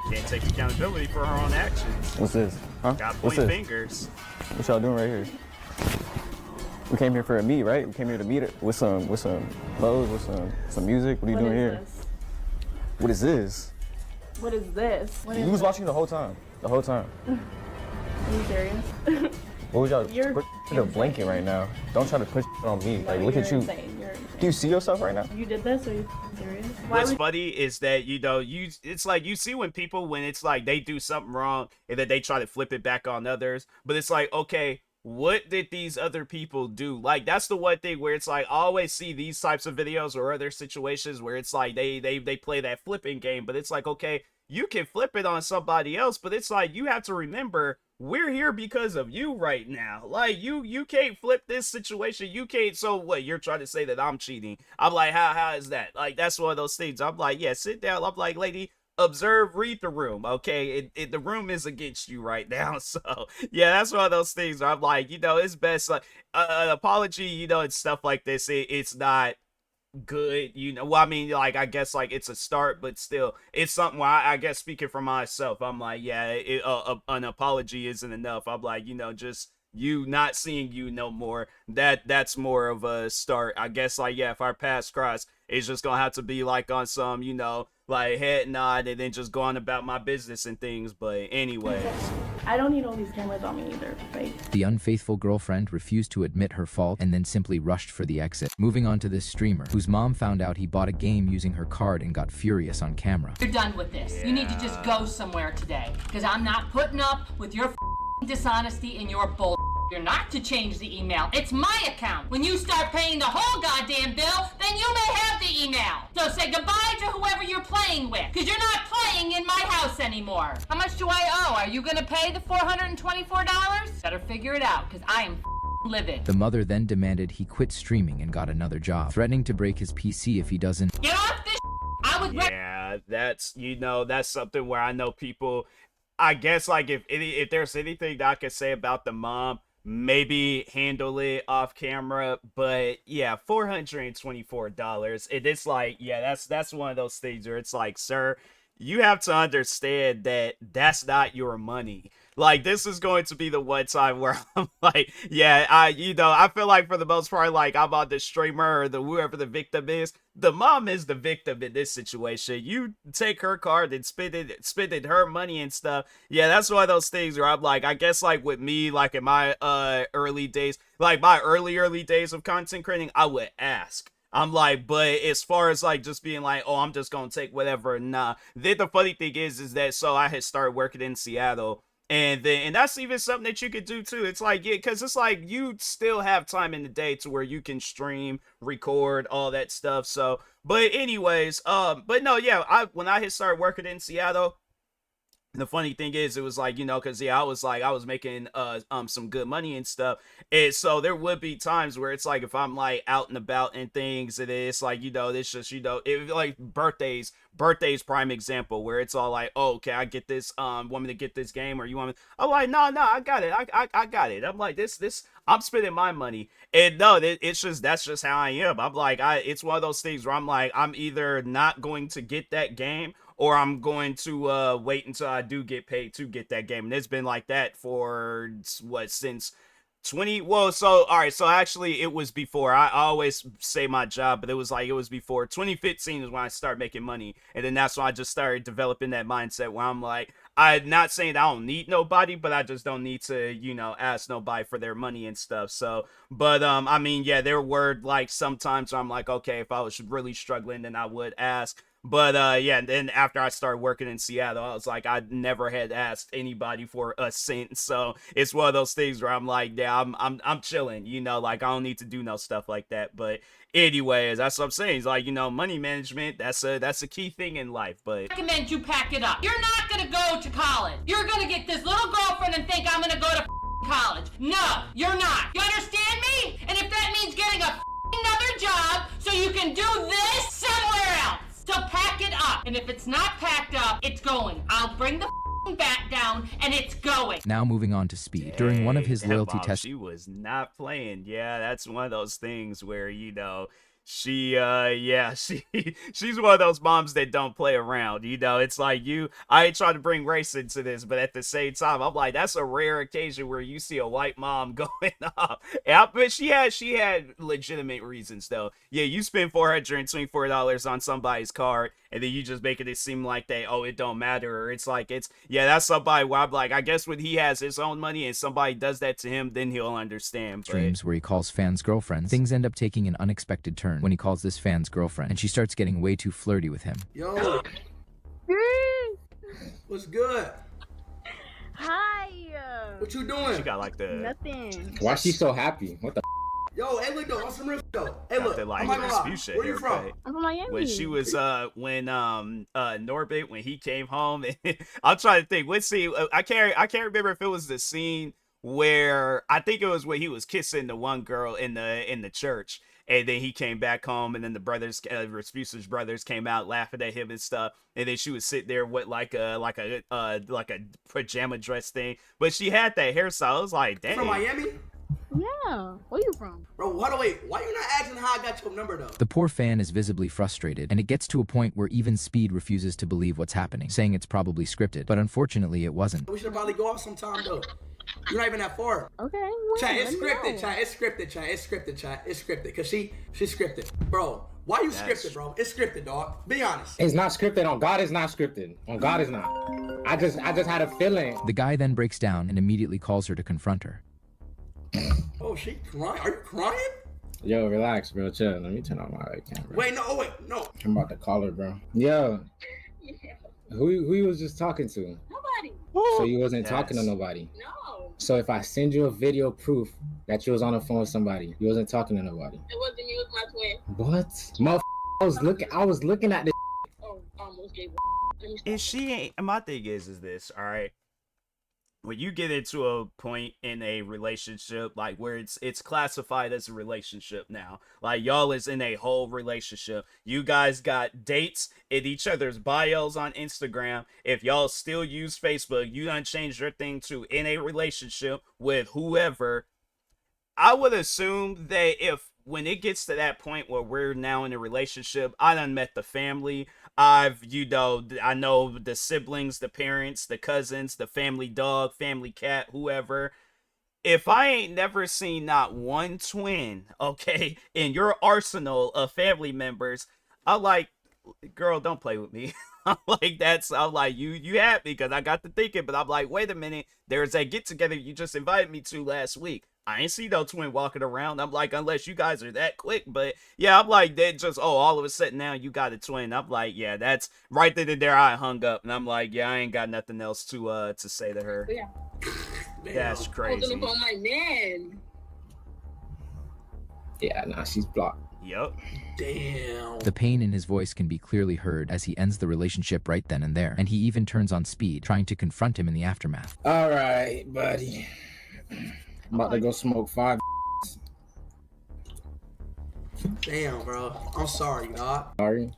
Can't take accountability for her own actions. What's this? Huh? Got What's point this? fingers. What y'all doing right here? We came here for a meet, right? We came here to meet it with some clothes, with some music. What are you doing here? This? What is this? What is this? What You was watching the whole time. The whole time. Are you serious? What was y'all? You're You're blinking right now. Don't try to push on me. Like, look at you. Insane. You're insane. Do you see yourself right now? You did this? Are you serious? What's funny is that it's like you see when it's like they do something wrong and then they try to flip it back on others, but it's like, okay, what did these other people do? Like, that's the one thing where it's like I always see these types of videos or other situations where it's like they play that flipping game, but it's like, okay, you can flip it on somebody else, but it's like you have to remember we're here because of you right now. Like, you can't flip this situation. You can't. So what, you're trying to say that I'm cheating? I'm like, how is that? Like, that's one of those things. I'm like, yeah, sit down. I'm like, lady, observe, read the room, okay? The room is against you right now. So yeah, that's one of those things where I'm like, it's best, like, an apology, and stuff like this, it's not good, well, I mean, like, I guess, like, it's a start, but still it's something where I guess, speaking for myself, I'm like, yeah, an apology isn't enough. I'm like, just you not seeing you no more, that's more of a start, I guess. Like, yeah, if our paths cross, it's just gonna have to be like on some, like, head nod and then just go on about my business and things. But anyways, I don't need all these cameras on me either. Like, The unfaithful girlfriend refused to admit her fault and then simply rushed for the exit. Moving on to this streamer, whose mom found out he bought a game using her card and got furious on camera. You're done with this. You need to just go somewhere today. Because I'm not putting up with your dishonesty and your bull. You're not to change the email. It's my account. When you start paying the whole goddamn bill, then you may have the email. So say goodbye to whoever you're playing with. Because you're not playing in my house anymore. How much do I owe? Are you going to pay the $424? Better figure it out, because I am livid. The mother then demanded he quit streaming and got another job, threatening to break his PC if he doesn't. Get off this. I would. Yeah, that's that's something where I know people. I guess, like, if there's anything that I could say about the mom, maybe handle it off camera. But yeah, $424. It's like, yeah, that's one of those things where it's like, sir, you have to understand that that's not your money. Like, this is going to be the one time where I'm like, yeah, I feel like for the most part, like, I'm on the streamer or whoever the victim is. The mom is the victim in this situation. You take her card and spending her money and stuff. Yeah, that's one of those things where I'm like, I guess, like, with me, like, in my early days, like my early days of content creating, I would ask. I'm like, but as far as, like, just being like, oh, I'm just gonna take whatever, nah. Then the funny thing is that, so I had started working in Seattle, and that's even something that you could do too. It's like, yeah, because it's like you still have time in the day to where you can stream, record, all that stuff. So, but anyways, but no, yeah, when I had started working in Seattle, the funny thing is, it was like, because I was making some good money and stuff, and so there would be times where it's like, if I'm like out and about and things, and it's like, it's just, it like birthdays prime example, where it's all like, oh, okay, I get this, want me to get this game, or you want me? I'm like, no, I got it, I got it. I'm like, this I'm spending my money, and no, it's just, that's just how I am. I'm like, it's one of those things where I'm like, I'm either not going to get that game, or I'm going to wait until I do get paid to get that game. And it's been like that for, since 20, well, so all right, so actually it was before. I always say my job, but it was before 2015 is when I started making money, and then that's when I just started developing that mindset where I'm like, I'm not saying I don't need nobody, but I just don't need to, you know, ask nobody for their money and stuff. So, but I mean, yeah, there were like sometimes I'm like, okay, if I was really struggling, then I would ask. But yeah, and then after I started working in Seattle, I was like, I never had asked anybody for a cent. So it's one of those things where I'm like, yeah, I'm chilling, you know, like I don't need to do no stuff like that. But anyways, that's what I'm saying. It's like, you know, money management, that's a key thing in life. But I recommend you pack it up. You're not gonna go to college. You're gonna get this little girlfriend and think I'm gonna go to college. No, you're not. You understand me? And if that means getting another job so you can do this somewhere else. So pack it up. And if it's not packed up, it's going. I'll bring the bat down and it's going. Now moving on to Speed. During one of his loyalty tests, she was not playing. Yeah, that's one of those things where, you know, she's one of those moms that don't play around. You know, it's like I ain't trying to bring race into this, but at the same time, I'm like, that's a rare occasion where you see a white mom going off. But she had legitimate reasons though. Yeah, you spend $424 on somebody's card, and then you just making it seem like it don't matter. Or it's like, that's somebody where I'm like, I guess when he has his own money and somebody does that to him, then he'll understand. streams where he calls fans girlfriends, things end up taking an unexpected turn when he calls this fan's girlfriend, and she starts getting way too flirty with him. Yo. What's good? Hi. What you doing? She got like the Nothing. Why is she so happy? What the? Yo, hey, look, though, on some real though. Hey, look, the, like, I'm not gonna lie. Vespuccia Where you from? haircut. I'm from Miami. When she was when Norbit, when he came home, I'm trying to think. Let's see. I can't remember if it was the scene where I think it was when he was kissing the one girl in the church, and then he came back home, and then the brothers, Vespuccia's brothers, came out laughing at him and stuff, and then she was sitting there with like a pajama dress thing, but she had that hairstyle. I was like, dang. From Miami? Yeah. Where you from? Bro, wait. Why you not asking how I got your number though? The poor fan is visibly frustrated, and it gets to a point where even Speed refuses to believe what's happening, saying it's probably scripted, but unfortunately it wasn't. We should probably go out sometime though. You're not even that far. Okay. Chat, it's scripted, chat. It's scripted, chat. It's scripted, chat. It's scripted. Cause she's scripted. Bro, why you scripted, bro? It's scripted, dog. Be honest. It's not scripted. On God, it's not scripted. On God, it's not. I just had a feeling. The guy then breaks down and immediately calls her to confront her. Oh, she crying? Are you crying? Yo, relax, bro. Chill. Let me turn on my camera. Wait, no. I'm about to call her, bro. Yo. Who you was just talking to? Nobody. So you wasn't talking to nobody? No. So if I send you a video proof that you was on the phone with somebody, you wasn't talking to nobody? It wasn't me, it was my twin. What? I was looking at this. Oh, almost gave And she ain't. My thing is this, all right? When you get into a point in a relationship, like where it's classified as a relationship now, like y'all is in a whole relationship. You guys got dates in each other's bios on Instagram. If y'all still use Facebook, you done changed your thing to in a relationship with whoever. I would assume that when it gets to that point where we're now in a relationship, I done met the family. I know the siblings, the parents, the cousins, the family dog, family cat, whoever. If I ain't never seen not one twin, okay, in your arsenal of family members, I'm like, girl, don't play with me. I'm like, you had me, because I got to thinking, but I'm like, wait a minute, there's that get together you just invited me to last week. I ain't see no twin walking around. I'm like, unless you guys are that quick. But yeah, I'm like, they just, all of a sudden now you got a twin. I'm like, yeah, that's right then and there. I hung up, and I'm like, yeah, I ain't got nothing else to say to her. Yeah. That's crazy. I was on the phone like, man. Yeah, nah, she's blocked. Yup. Damn. The pain in his voice can be clearly heard as he ends the relationship right then and there, and he even turns on Speed, trying to confront him in the aftermath. All right, buddy. I'm about to go smoke 5. Damn, bro. I'm sorry, dog. Sorry?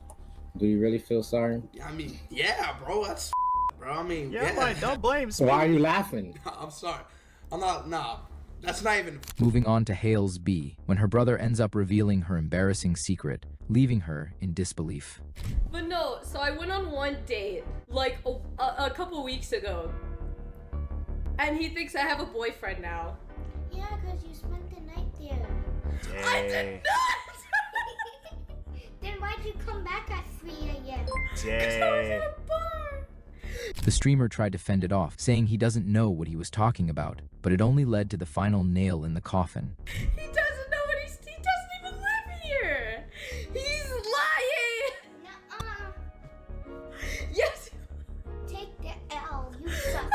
Do you really feel sorry? I mean, yeah, bro. That's bro. I mean, yeah. Like, don't blame me. Why are you laughing? I'm sorry. I'm not. Nah. That's not even. Moving on to Hales B, when her brother ends up revealing her embarrassing secret, leaving her in disbelief. But no, so I went on one date like a couple weeks ago, and he thinks I have a boyfriend now. Yeah, because you spent the night there. I did not! Then why'd you come back at 3 a.m.? Dang. The streamer tried to fend it off, saying he doesn't know what he was talking about, but it only led to the final nail in the coffin. He doesn't know what he doesn't even live here. He's lying. Yes. Take the L, you suck.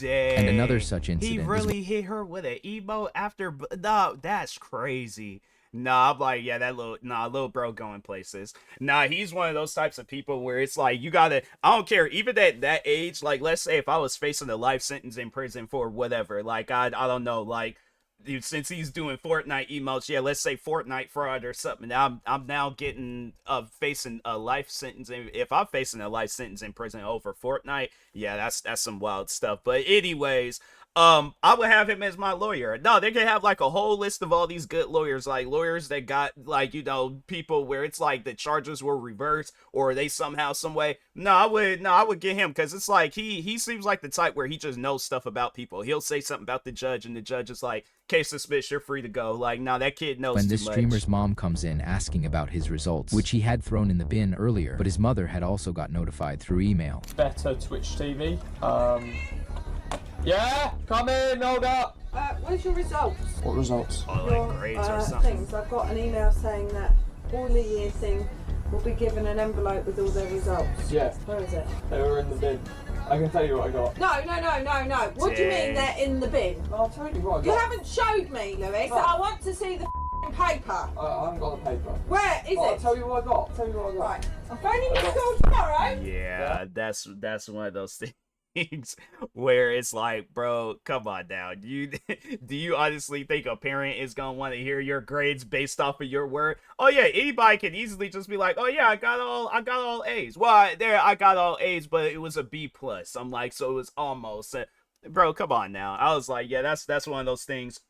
Dang. And another such incident He is really hit her with an emo after. No, that's crazy. Nah, I'm like, yeah, little bro going places. Nah, he's one of those types of people where it's like, you gotta, I don't care, even at that age, like, let's say if I was facing a life sentence in prison for whatever, like, I don't know, like, dude, since he's doing Fortnite emotes, yeah, let's say Fortnite fraud or something, I'm now getting, facing a life sentence, if I'm facing a life sentence in prison over Fortnite, yeah, that's some wild stuff, but anyways, I would have him as my lawyer. No, they can have like a whole list of all these good lawyers, like lawyers that got like, you know, people where it's like the charges were reversed or they somehow, some way. I would get him because it's like he seems like the type where he just knows stuff about people. He'll say something about the judge and the judge is like, case dismissed, you're free to go. Like, no, that kid knows when too this much. streamer's mom comes in asking about his results, which he had thrown in the bin earlier, but his mother had also got notified through email. Better Twitch TV. Yeah, come in, hold up. Where's your results? What results? Oh, like grades or something. Things. I've got an email saying that all the year thing will be given an envelope with all their results. Yeah. Where is it? They were in the bin. I can tell you what I got. No. What do you mean they're in the bin? I'll tell you what I got. You haven't showed me, Lewis. No. I want to see the paper. I haven't got the paper. Where is it? I'll tell you what I got. Right. I'm phoning the school tomorrow. Yeah, that's one of those things where it's like, bro, come on now. Do you honestly think a parent is gonna want to hear your grades based off of your word? Oh yeah, anybody can easily just be like, oh yeah, I got all A's. Well, I got all A's, but it was a B plus. I'm like, so it was almost. Bro, come on now. I was like, yeah, that's one of those things.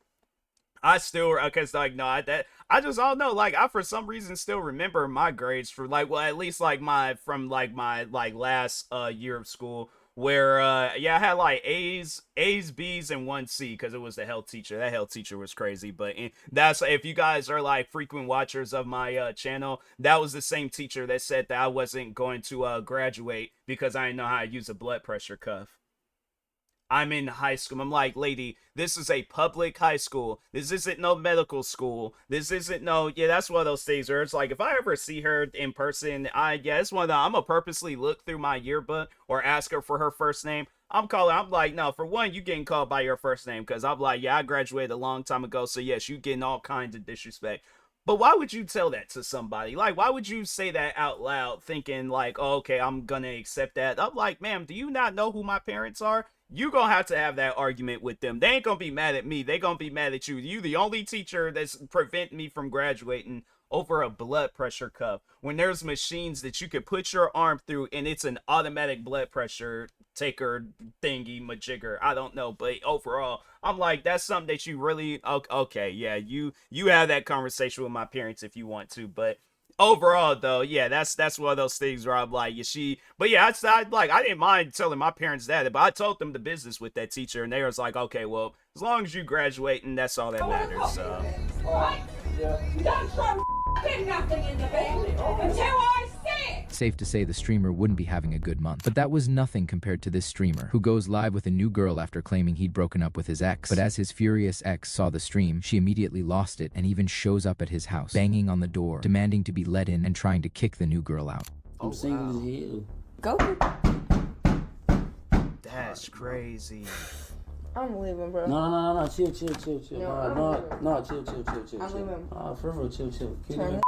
I still, cause like, no, I just don't know. Like, I for some reason still remember my grades for like, well, at least like my last year of school. Where yeah, I had like A's, B's, and 1 C because it was the health teacher. That health teacher was crazy. But that's, if you guys are like frequent watchers of my channel, that was the same teacher that said that I wasn't going to graduate because I didn't know how to use a blood pressure cuff. I'm in high school. I'm like, lady, this is a public high school. This isn't no medical school. This isn't no, yeah, that's one of those things where it's like, if I ever see her in person, it's one of the, I'm gonna purposely look through my yearbook or ask her for her first name. I'm like, no, for one, you getting called by your first name because I'm like, yeah, I graduated a long time ago. So yes, you getting all kinds of disrespect. But why would you tell that to somebody? Like, why would you say that out loud thinking like, oh, okay, I'm gonna accept that? I'm like, ma'am, do you not know who my parents are? You gonna have to have that argument with them. They ain't gonna be mad at me. They gonna be mad at you. You the only teacher that's preventing me from graduating over a blood pressure cuff when there's machines that you could put your arm through and it's an automatic blood pressure taker thingy majigger. I don't know, but overall, I'm like, that's something that you really, okay, yeah, you have that conversation with my parents if you want to, but overall though, yeah, that's one of those things where I'm like, but yeah, I didn't mind telling my parents that, but I told them the business with that teacher and they was like, okay, well, as long as you graduate and that's all that matters. So Don't throw nothing in the bin until I see it. Safe to say the streamer wouldn't be having a good month, but that was nothing compared to this streamer who goes live with a new girl after claiming he'd broken up with his ex. But as his furious ex saw the stream, she immediately lost it and even shows up at his house, banging on the door, demanding to be let in and trying to kick the new girl out. I'm single as hell. Go. That's crazy. I'm leaving, bro. No, chill. No, Chill. I'm leaving. For real, chill. Can you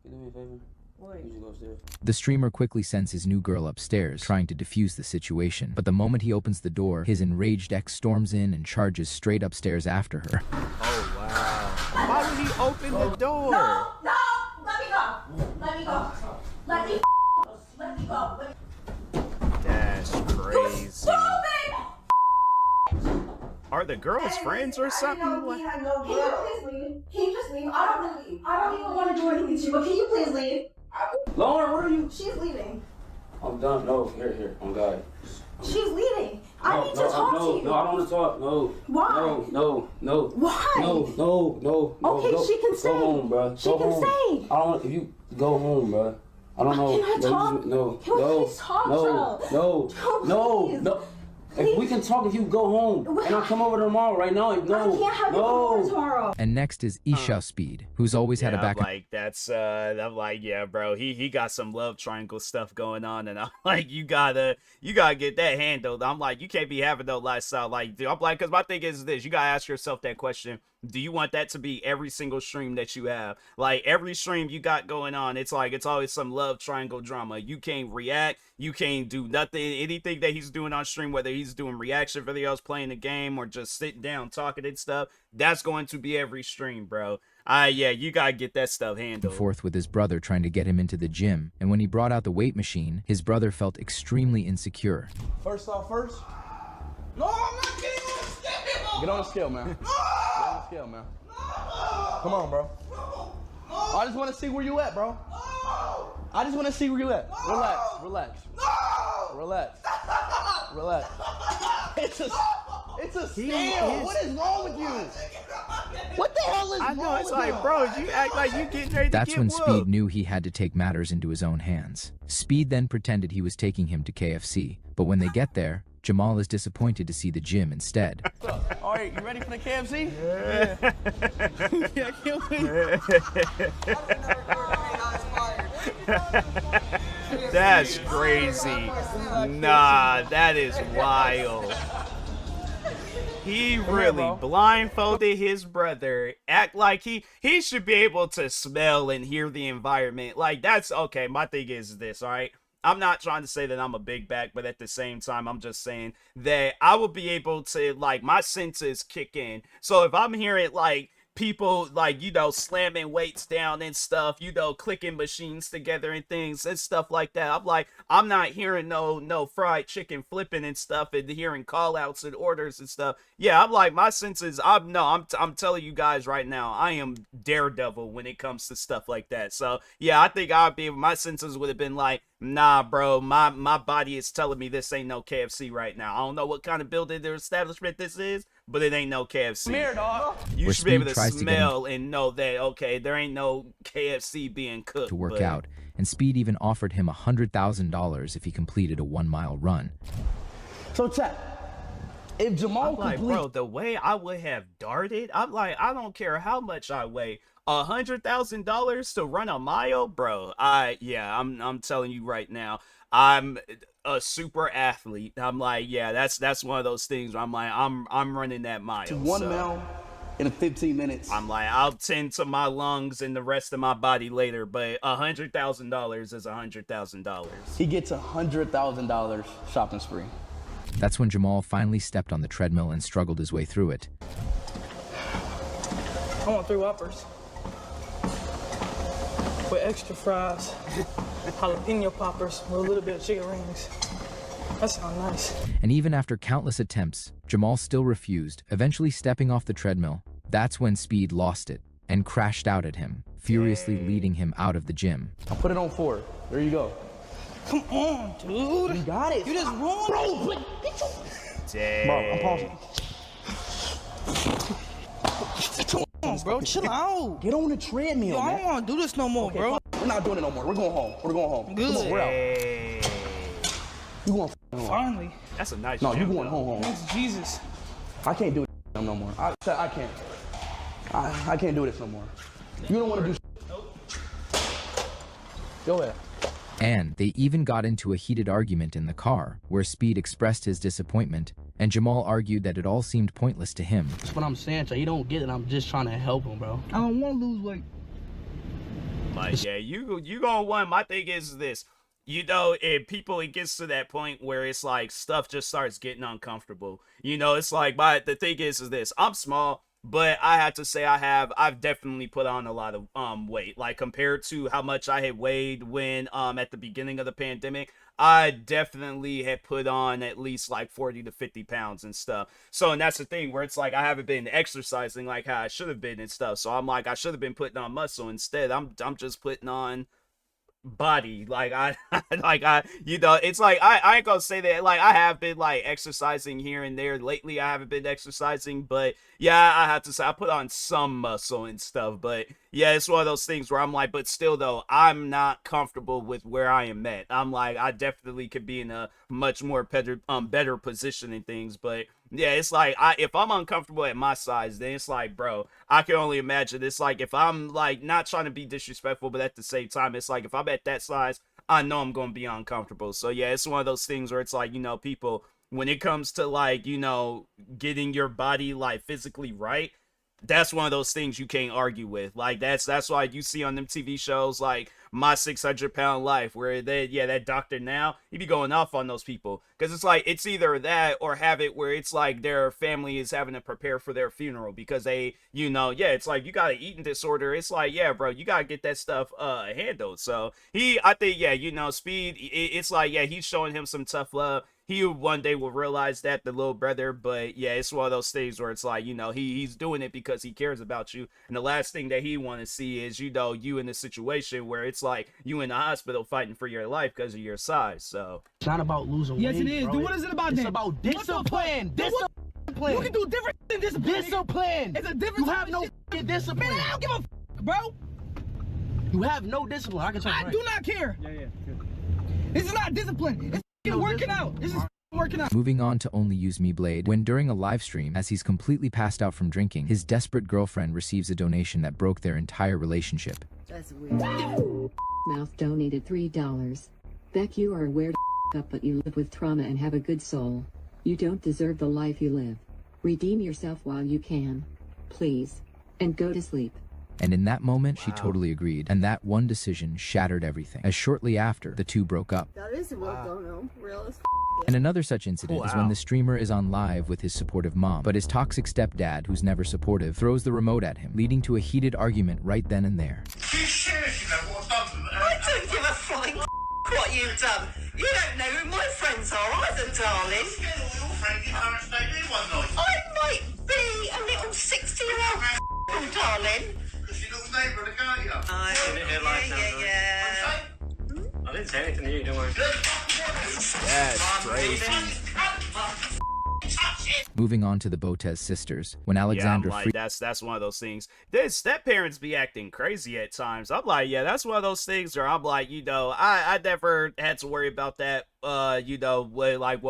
do me a favor? Wait. You just go upstairs. The streamer quickly sends his new girl upstairs, trying to defuse the situation. But the moment he opens the door, his enraged ex storms in and charges straight upstairs after her. Oh, wow. Why would he open the door? No, let me go. That's crazy. Are the girls friends or something? Can you just leave? I don't even want to do anything to you, but can you please leave? Lauren, where are you? She's leaving. I'm done. No, here. I'm God. She's leaving. I need to talk to you. No, I don't want to talk. No. Why? No. Why? No. Okay, she can stay. Go home, bro. She can stay. I don't. If you go home, bro. I don't know. Can I talk? No. Can we please talk, Charles? No. If we can talk, if you go home and I'll come over tomorrow. Right now, no. I can't have you come over tomorrow. And next is Isha Speed, who's always had a back. I'm like, yeah, bro, he got some love triangle stuff going on, and I'm like, you gotta get that handled. I'm like, you can't be having no lifestyle like, dude. I'm like, because my thing is this, you gotta ask yourself that question. Do you want that to be every single stream that you have? Like, every stream you got going on, it's like, it's always some love triangle drama. You can't react. You can't do nothing. Anything that he's doing on stream, whether he's doing reaction videos, playing the game, or just sitting down talking and stuff, that's going to be every stream, bro. Yeah, you gotta get that stuff handled. Forth with his brother trying to get him into the gym, and when he brought out the weight machine, his brother felt extremely insecure. First off, first. No, I'm not getting on the scale. Get on the scale, man. Get on the scale, man. Come on, bro. I just want to see where you at, bro. I just want to see where you at. Relax. It's a scale. What is wrong with you? What the hell is wrong with you? I know, it's like, bro, you act like you getting ready to That's get when whooped. Speed knew he had to take matters into his own hands. Speed then pretended he was taking him to KFC, but when they get there, Jamal is disappointed to see the gym instead. All right, you ready for the KFC? Yeah. Yeah, I can't wait. That's crazy. Nah, that is wild. He really blindfolded his brother. Act like he should be able to smell and hear the environment. Like, that's okay. My thing is this, all right? I'm not trying to say that I'm a big back, but at the same time, I'm just saying that I will be able to, like, my senses kick in. So if I'm hearing, like, people, like, you know, slamming weights down and stuff, you know, clicking machines together and things and stuff like that, I'm like, I'm not hearing no fried chicken flipping and stuff and hearing call outs and orders and stuff. Yeah, I'm like, my senses, I'm telling you guys right now, I am Daredevil when it comes to stuff like that. So yeah, I think my senses would have been like, nah, bro, my body is telling me this ain't no KFC right now. I don't know what kind of building or establishment this is, but it ain't no KFC. Come here, dog. You should be able to smell and know that, okay, there ain't no KFC being cooked. To work out, and Speed even offered him $100,000 if he completed a 1-mile run. So chat, if Jamal I'm like, bro, the way I would have darted, I'm like, I don't care how much I weigh. $100,000 to run a mile, bro. I'm telling you right now, I'm a super athlete. I'm like, yeah, that's one of those things where I'm like, I'm running that mile. 1 mile in 15 minutes. I'm like, I'll tend to my lungs and the rest of my body later, but $100,000 is $100,000. He gets $100,000 shopping spree. That's when Jamal finally stepped on the treadmill and struggled his way through it. I want 3 Whoppers with extra fries, jalapeno poppers with a little bit of chicken rings. That sounds nice. And even after countless attempts, Jamal still refused, eventually stepping off the treadmill. That's when Speed lost it and crashed out at him, furiously leading him out of the gym. I'll put it on 4. There you go. Come on, dude. You got it. You just wrong. Bro, Dang. Bro, I'm pausing. Come on, bro. Chill out. Get on the treadmill, Yo, I man. don't want to do this no more, Okay, bro. We're not doing it no more. We're going home. We're going home. Good. Come on, we're out. You going home. Finally. That's a nice No, you gym, going though. home. Thanks, Jesus. I can't do it no more. I can't. I can't do this no more. You don't want to do. Go ahead. And they even got into a heated argument in the car, where Speed expressed his disappointment, and Jamal argued that it all seemed pointless to him. That's what I'm saying, so he don't get it. I'm just trying to help him, bro. I don't want to lose weight. Like, yeah, you gonna win. My thing is this. You know, if people, it gets to that point where it's like stuff just starts getting uncomfortable. You know, it's like, the thing is this. I'm small, but I have to say I've definitely put on a lot of weight. Like, compared to how much I had weighed when at the beginning of the pandemic, I definitely had put on at least like 40 to 50 pounds and stuff. So, and that's the thing where it's like I haven't been exercising like how I should have been and stuff. So I'm like, I should have been putting on muscle. Instead, I'm just putting on body. Like I you know, it's like I ain't gonna say that like I have been like exercising here and there lately. I haven't been exercising, but yeah, I have to say I put on some muscle and stuff. But yeah, it's one of those things where I'm like, but still though, I'm not comfortable with where I am at. I'm like, I definitely could be in a much more better position and things. But yeah, it's like if I'm uncomfortable at my size, then it's like, bro, I can only imagine. It's like if I'm like not trying to be disrespectful, but at the same time, it's like if I'm at that size, I know I'm gonna be uncomfortable. So yeah, it's one of those things where it's like, you know, people, when it comes to like, you know, getting your body like physically right, that's one of those things you can't argue with. Like that's why you see on them TV shows like My 600-Pound Life, where that doctor now, he be going off on those people, because it's like it's either that or have it where it's like their family is having to prepare for their funeral because they, you know, yeah, it's like you got an eating disorder. It's like, yeah, bro, you gotta get that stuff handled. So I think, yeah, you know, Speed, it's like, yeah, he's showing him some tough love. He one day will realize that, the little brother, but yeah, it's one of those things where it's like, you know, he's doing it because he cares about you, and the last thing that he want to see is, you know, you in a situation where it's like you in the hospital fighting for your life because of your size. So It's not about losing weight. Yes, it is. Bro. Dude, what is it about It's then? about discipline. Discipline. You can do different than discipline. Discipline. It's a different You type have of no shit. discipline. Man, I don't give a bro. You have no discipline. I can tell you. I do not care. Yeah. This is not discipline. It's working out. This is working out. Moving on to Only Use Me Blade, when during a live stream, as he's completely passed out from drinking, his desperate girlfriend receives a donation that broke their entire relationship. That's weird. Mouth donated $3. Beck, you are a weird up, but you live with trauma and have a good soul. You don't deserve the life you live. Redeem yourself while you can. Please. And go to sleep. And in that moment, she totally agreed, and that one decision shattered everything, as shortly after, the two broke up. That is a real as And another such incident is when the streamer is on live with his supportive mom, but his toxic stepdad, who's never supportive, throws the remote at him, leading to a heated argument right then and there. I don't give a flying what you've done. You don't know who my friends are either, darling. I might be a little 60-year-old darling. I didn't say anything to you, don't worry. That's crazy. Moving on to the Botez sisters, when Alexandra yeah, I'm like, that's one of those things. Their step parents be acting crazy at times. I'm like, yeah, that's one of those things where I'm like, you know, I never had to worry about that. You know,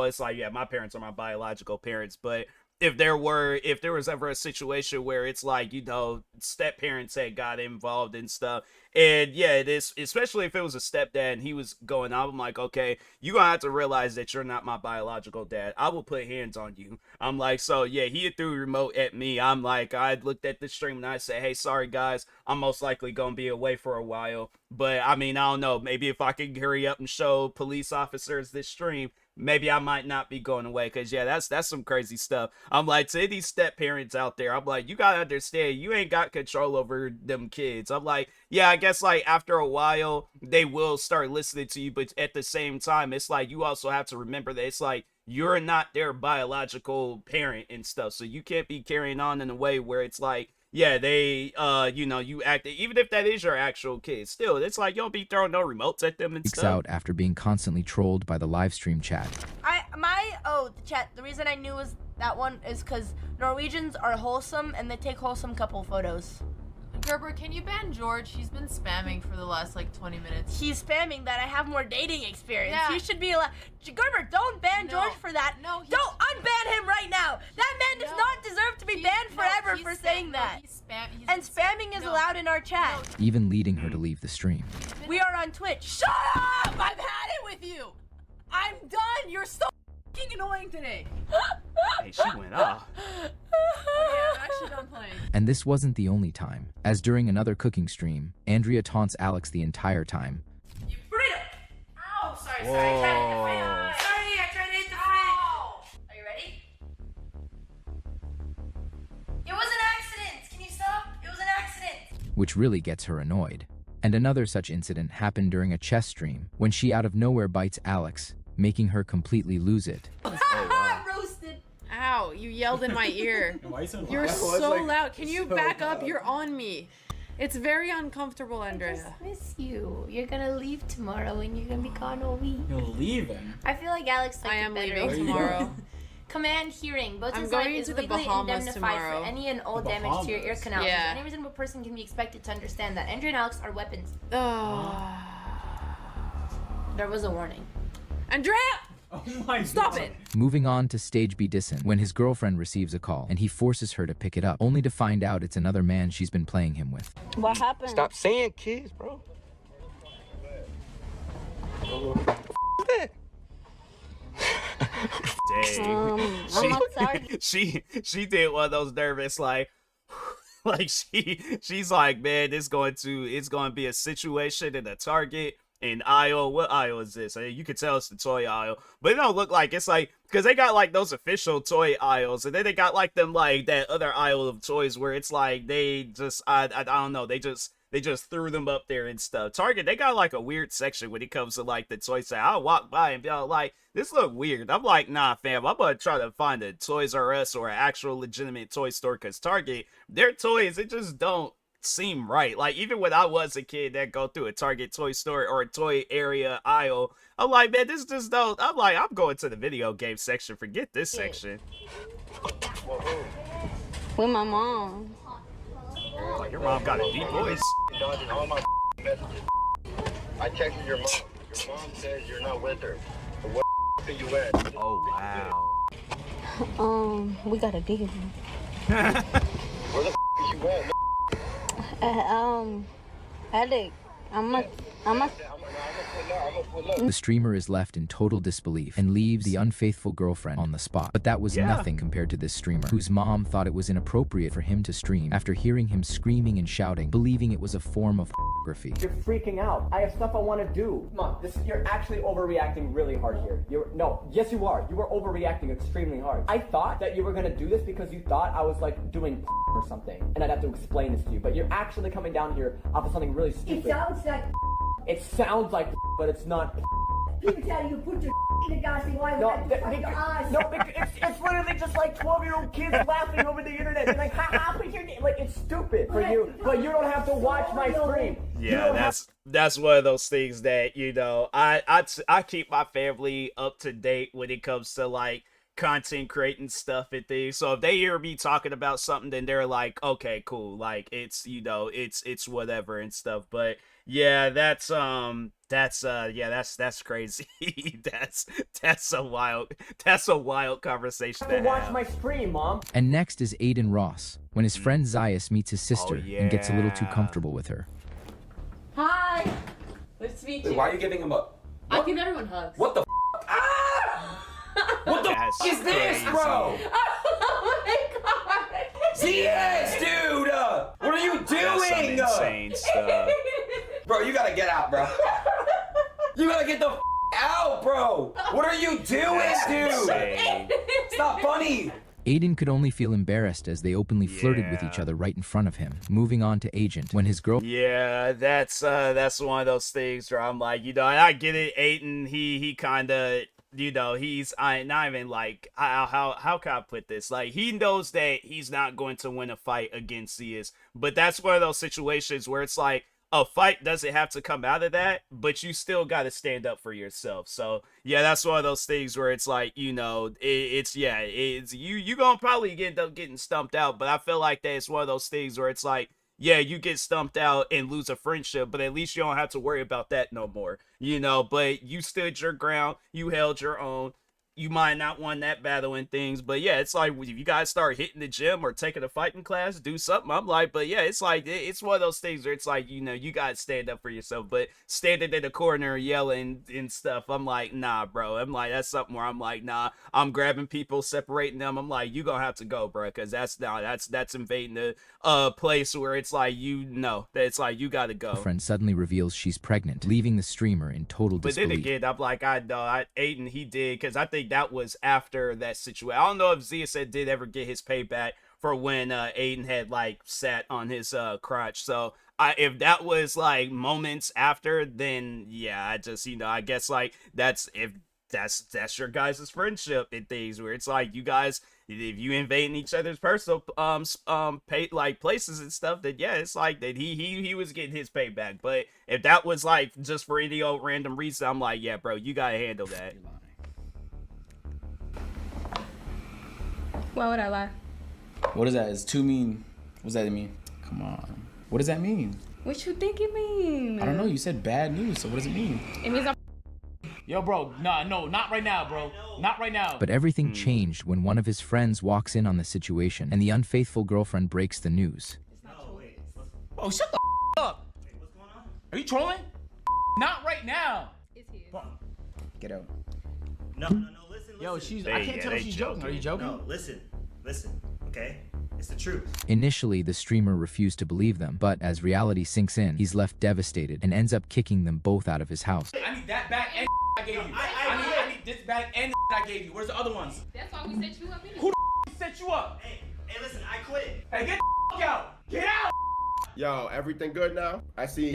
it's like, yeah, my parents are my biological parents, but if there was ever a situation where it's like, you know, step parents had got involved and stuff, and yeah, it is, especially if it was a stepdad and he was going on, I'm like, okay, you gonna have to realize that you're not my biological dad. I will put hands on you. I'm like, so yeah, he threw a remote at me. I'm like, I looked at the stream and I said, hey, sorry guys, I'm most likely gonna be away for a while, but I mean, I don't know, maybe if I could hurry up and show police officers this stream, maybe I might not be going away, because yeah, that's some crazy stuff. I'm like, to these step parents out there, I'm like, you gotta understand, you ain't got control over them kids. I'm like, yeah, I guess like after a while they will start listening to you, but at the same time, it's like you also have to remember that it's like you're not their biological parent and stuff, so you can't be carrying on in a way where it's like, yeah, they, you know, you act, even if that is your actual kid, still, it's like, you don't be throwing no remotes at them and freaks stuff. out after being constantly trolled by the live stream chat. The reason I knew was that one is because Norwegians are wholesome and they take wholesome couple photos. Gerber, can you ban George? He's been spamming for the last like 20 minutes. He's spamming that I have more dating experience. Yeah. You should be allowed. Gerber, don't ban George for that. No, don't unban him right now. That man does not deserve to be banned forever for saying that. And spamming is allowed in our chat. Even leading her to leave the stream. We are on Twitch. Shut up! I've had it with you. I'm done. You're so fucking annoying today. Hey, she went off. Okay, I'm actually done playing. And this wasn't the only time, as during another cooking stream, Andrea taunts Alex the entire time. Ow, sorry, Whoa. sorry. I tried to hit the fridge. Are you ready? It was an accident. Can you stop? It was an accident. Which really gets her annoyed. And another such incident happened during a chess stream, when she out of nowhere bites Alex, making her completely lose it. Roasted. Ow, you yelled in my ear. Why so You're loud? so Like, loud. Can you so back up? loud. You're on me. It's very uncomfortable, I Andrea. just miss you. You're gonna leave tomorrow and you're gonna be gone all week. You're leaving. I feel like Alex liked I am it better. leaving tomorrow. Command hearing. Both I'm is going is to the legally Bahamas indemnified tomorrow. for any and all The damage to your ear Bahamas? canals. Yeah. Any reasonable person can be expected to understand that Andrea and Alex are weapons. Oh. There was a warning. Andrea! Oh my Stop God. it! Moving on to stage B Disson, when his girlfriend receives a call, and he forces her to pick it up, only to find out it's another man she's been playing him with. What happened? Stop saying kids, bro. Dang. I'm not sorry. She did one of those nervous like like she's like, man, it's going to be a situation in a Target in aisle. What aisle is this? You could tell it's the toy aisle, but it don't look like it's like, because they got like those official toy aisles, and then they got like them like that other aisle of toys where it's like they just I don't know, they just threw them up there and stuff. Target, they got like a weird section when it comes to like the toys. I'll walk by and be like, this look weird. I'm like, nah, fam, I'm gonna try to find a Toys R Us or an actual legitimate toy store, because Target, their toys, it just don't seem right. Like, even when I was a kid that go through a Target toy store or a toy area aisle, I'm like, man, this just don't. I'm like, I'm going to the video game section. Forget this section. With my mom. Like, your mom got a deep voice. Dodging all my messages. I texted your mom. Your mom says you're not with her. So what are you at? Oh wow. We got a deal. Where the you at? Alec, I'm a The streamer is left in total disbelief and leaves the unfaithful girlfriend on the spot. But that was nothing compared to this streamer, whose mom thought it was inappropriate for him to stream after hearing him screaming and shouting, believing it was a form of pornography. You're freaking out. I have stuff I want to do. Mom, you're actually overreacting really hard here. Yes you are. You are overreacting extremely hard. I thought that you were gonna do this because you thought I was like doing or something, and I'd have to explain this to you. But you're actually coming down here off of something really stupid. It sounds like, but it's not. People tell you put your in the gas and why No, it's literally just like 12-year-old kids laughing over the internet. They're like, ha, put your like, it's stupid for you, but you don't have to watch my stream. Yeah, that's one of those things that, you know, I keep my family up to date when it comes to like content creating stuff and things. So if they hear me talking about something, then they're like, okay, cool, like it's, you know, it's whatever and stuff. But yeah, that's crazy. that's a wild conversation to watch have. my stream, Mom. And next is Aiden Ross, when his friend Zayas meets his sister and gets a little too comfortable with her. Hi. Nice to meet you. Why are you giving him a... I give everyone hugs. What the What the is this, bro? Oh my god. CS, dude! What are you doing? That's some insane stuff. Bro, you gotta get out, bro. You gotta get the out, bro. What are you doing, dude? It's not funny. Aiden could only feel embarrassed as they openly flirted with each other right in front of him. Moving on to Agent, when his girl... Yeah, that's one of those things where I'm like, you know, I get it, Aiden, he kind of, you know, he's not even like, how can I put this? Like, he knows that he's not going to win a fight against Zias, but that's one of those situations where it's like, a fight doesn't have to come out of that, but you still got to stand up for yourself. So yeah, that's one of those things where it's like, you know, it's you gonna probably end up getting stumped out, but I feel like that it's one of those things where it's like, yeah, you get stumped out and lose a friendship, but at least you don't have to worry about that no more, you know. But you stood your ground, you held your own. You might not won that battle and things, but yeah, it's like if you guys start hitting the gym or taking a fighting class, do something. I'm like, but yeah, it's like it's one of those things where it's like, you know, you gotta stand up for yourself. But standing in the corner yelling and stuff, I'm like, nah, bro. I'm like, that's something where I'm like, nah. I'm grabbing people, separating them. I'm like, you gonna have to go, bro, because that's invading the place where it's like, you know, that it's like you gotta go. Friend suddenly reveals she's pregnant, leaving the streamer in total disbelief. But then again, I'm like, I know, Aiden, he did, because I think that was after that situation. I don't know if Zia did ever get his payback for when Aiden had like sat on his crotch. So if that was like moments after, then yeah, I just, you know, I guess like that's your guys' friendship and things where it's like you guys if you invading each other's personal like places and stuff, then yeah, it's like that he was getting his payback. But if that was like just for any old random reason, I'm like, yeah, bro, you gotta handle that. Why would I lie? What is that? It's too mean. What does that mean? Come on. What does that mean? What you think it mean? I don't know. You said bad news, so what does it mean? It means I'm. Yo, bro. No, not right now, bro. Not right now. But everything changed when one of his friends walks in on the situation and the unfaithful girlfriend breaks the news. Oh, shut the up. What's going on? Are you trolling? Not right now. It's his. Get out. No, listen. Yo, I can't tell if she's joking. Are you joking? No, listen, okay? It's the truth. Initially, the streamer refused to believe them, but as reality sinks in, he's left devastated and ends up kicking them both out of his house. I need that back and I gave you. I need this back and I gave you. Where's the other ones? That's why we set you up. Who the set you up? Hey, listen, I quit. Hey, get the out. Get out. Yo, everything good now? I see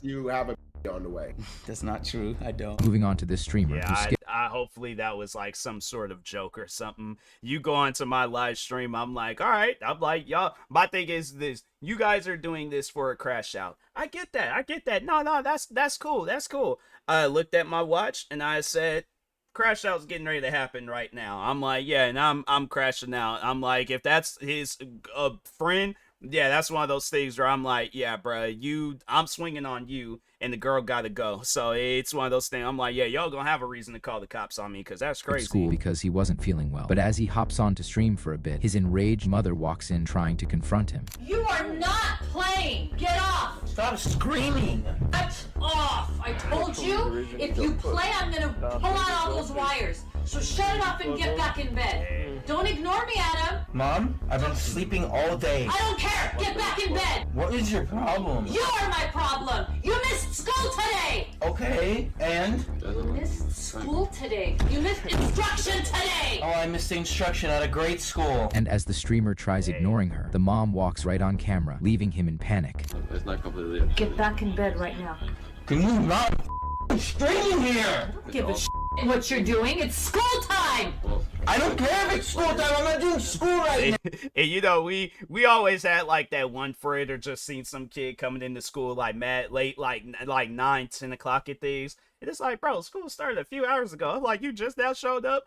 you have a on the way. That's not true. I don't. Moving on to this streamer who skipped. Hopefully that was like some sort of joke or something. You go onto my live stream, I'm like, all right. I'm like, y'all, my thing is this. You guys are doing this for a crash out. I get that. No, that's cool. That's cool. I looked at my watch and I said, crash out's getting ready to happen right now. I'm like, yeah, and I'm crashing out. I'm like, if that's his friend, yeah, that's one of those things where I'm like, yeah, bro, I'm swinging on you, and the girl gotta go. So it's one of those things. I'm like, yeah, y'all gonna have a reason to call the cops on me, because that's crazy. School because he wasn't feeling well. But as he hops on to stream for a bit, his enraged mother walks in trying to confront him. You are not playing. Get off. Stop screaming. Get off. I told you, if you play, I'm gonna pull out all those wires. So shut it off and get back in bed. Don't ignore me, Adam. Mom, I've been sleeping all day. I don't care. Get back in bed. What is your problem? You are my problem. You missed school today. Okay, and? You missed school today. You missed instruction today. Oh, I missed the instruction at a great school. And as the streamer tries ignoring her, the mom walks right on camera, leaving him in panic. It's not completely. Get back in bed right now. Can you not stream here? Give a what you're doing. It's school time. I don't care if it's school time. I'm not doing school right now. And you know, we always had like that one friend or just seen some kid coming into school like mad late, like 9, 10 o'clock at things. And it's like, bro, school started a few hours ago. I'm like, you just now showed up?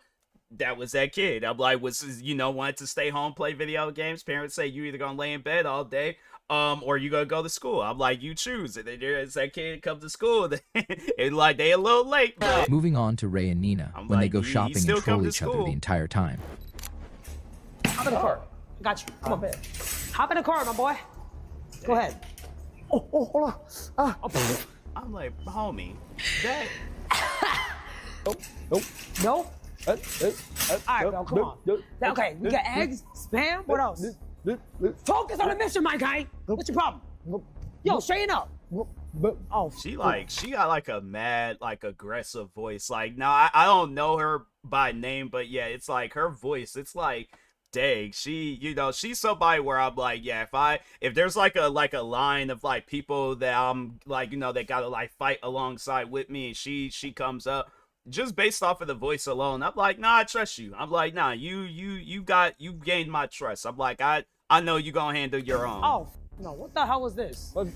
That was that kid. I'm like, wanted to stay home, play video games. Parents say you either gonna lay in bed all day, or you gonna go to school. I'm like, you choose. And then there's that kid come to school, and like they a little late. But moving on to Ray and Nina when they go shopping and troll each other the entire time. Hop in the car. Got you. Come on. Hop in the car, my boy. Go ahead. Oh, hold on. I'm like, homie, that. Nope. All right, bro, come on. Okay, we got eggs, spam. What else? Focus on the mission, my guy. What's your problem? Yo, straighten up. Oh, she got like a mad, like aggressive voice. Like, now I don't know her by name, but yeah, it's like her voice. It's like, dang, she's somebody where I'm like, yeah, if there's like a line of like people that I'm like, they gotta like fight alongside with me, and she comes up. Just based off of the voice alone, I'm like, nah, I trust you. I'm like, nah, you gained my trust. I'm like, I know you gonna handle your own. Oh, no, what the hell was this? Why you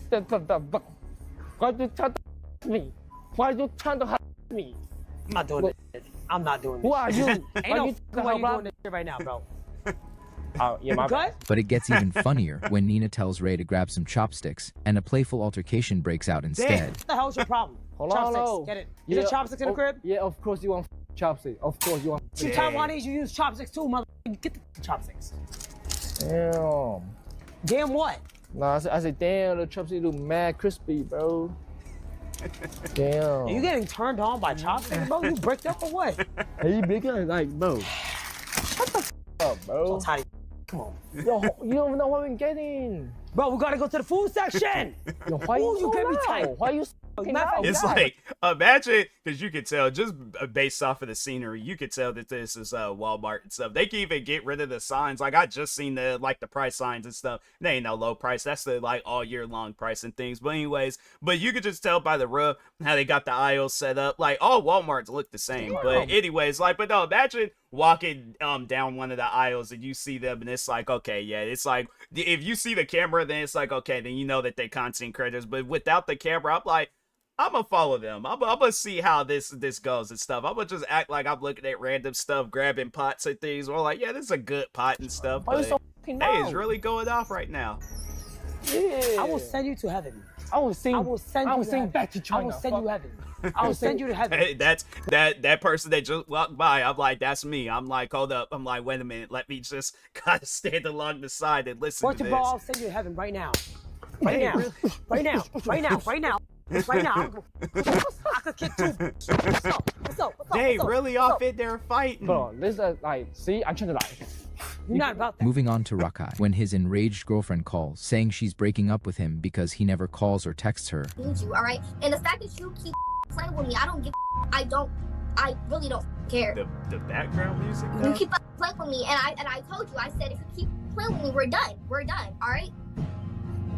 trying to me? Why you trying to me? I'm not doing this. I'm not doing this. Who are you? Ain't no why you doing this shit right now, bro. Oh, yeah, my bad. But it gets even funnier when Nina tells Ray to grab some chopsticks, and a playful altercation breaks out instead. What the hell's your problem? Hold chopsticks. on. Get it. You get chopsticks in the crib? Yeah, of course you want chopsticks. Of course you want. You Taiwanese, you use chopsticks too, mother. Get the chopsticks. Damn. Damn what? Nah, I said, damn, the chopsticks look mad crispy, bro. Damn. Are you getting turned on by chopsticks, bro? You bricked up or what? Hey, you big like, bro. Shut the up, bro. So tiny. Come on. Yo, you don't even know what I'm getting. Bro, we gotta go to the food section. Yo, why you so get me loud? tight? Why you It's like, imagine, because you could tell just based off of the scenery, you could tell that this is Walmart and stuff. They can even get rid of the signs. Like, I just seen the price signs and stuff. They ain't no low price. That's the like all year long price and things. But anyways, you could just tell by the rub how they got the aisles set up. Like, all Walmarts look the same. But anyways, but no, imagine walking down one of the aisles and you see them and it's like, okay, yeah, it's like if you see the camera, then it's like, okay, then you know that they content creators. But without the camera, I'm like, I'm gonna follow them. I'm gonna see how this goes and stuff. I'm gonna just act like I'm looking at random stuff, grabbing pots and things. Or like, yeah, this is a good pot and stuff. But so hey, loud? it's really going off right now. Yeah. I will send you to heaven. I will send back to China. I will send you heaven. I will send you to heaven. Hey, that's that person that just walked by. I'm like, that's me. I'm like, hold up. I'm like, wait a minute. Let me just kind of stand along the side and listen First to of this. all, I'll send you to heaven right now. Right now. Right now. Right now. Right now. Right now. I could kick two. What's up? They really off in there fighting. Bro, this is like, see, I'm trying to like. You're not about that. Moving on to Rakai, when his enraged girlfriend calls, saying she's breaking up with him because he never calls or texts her. Need you, all right? And the fact that you keep playing with me, I don't give. I really don't care. The background music. Though? You keep playing with me, and I told you. I said if you keep playing with me, we're done. We're done. All right.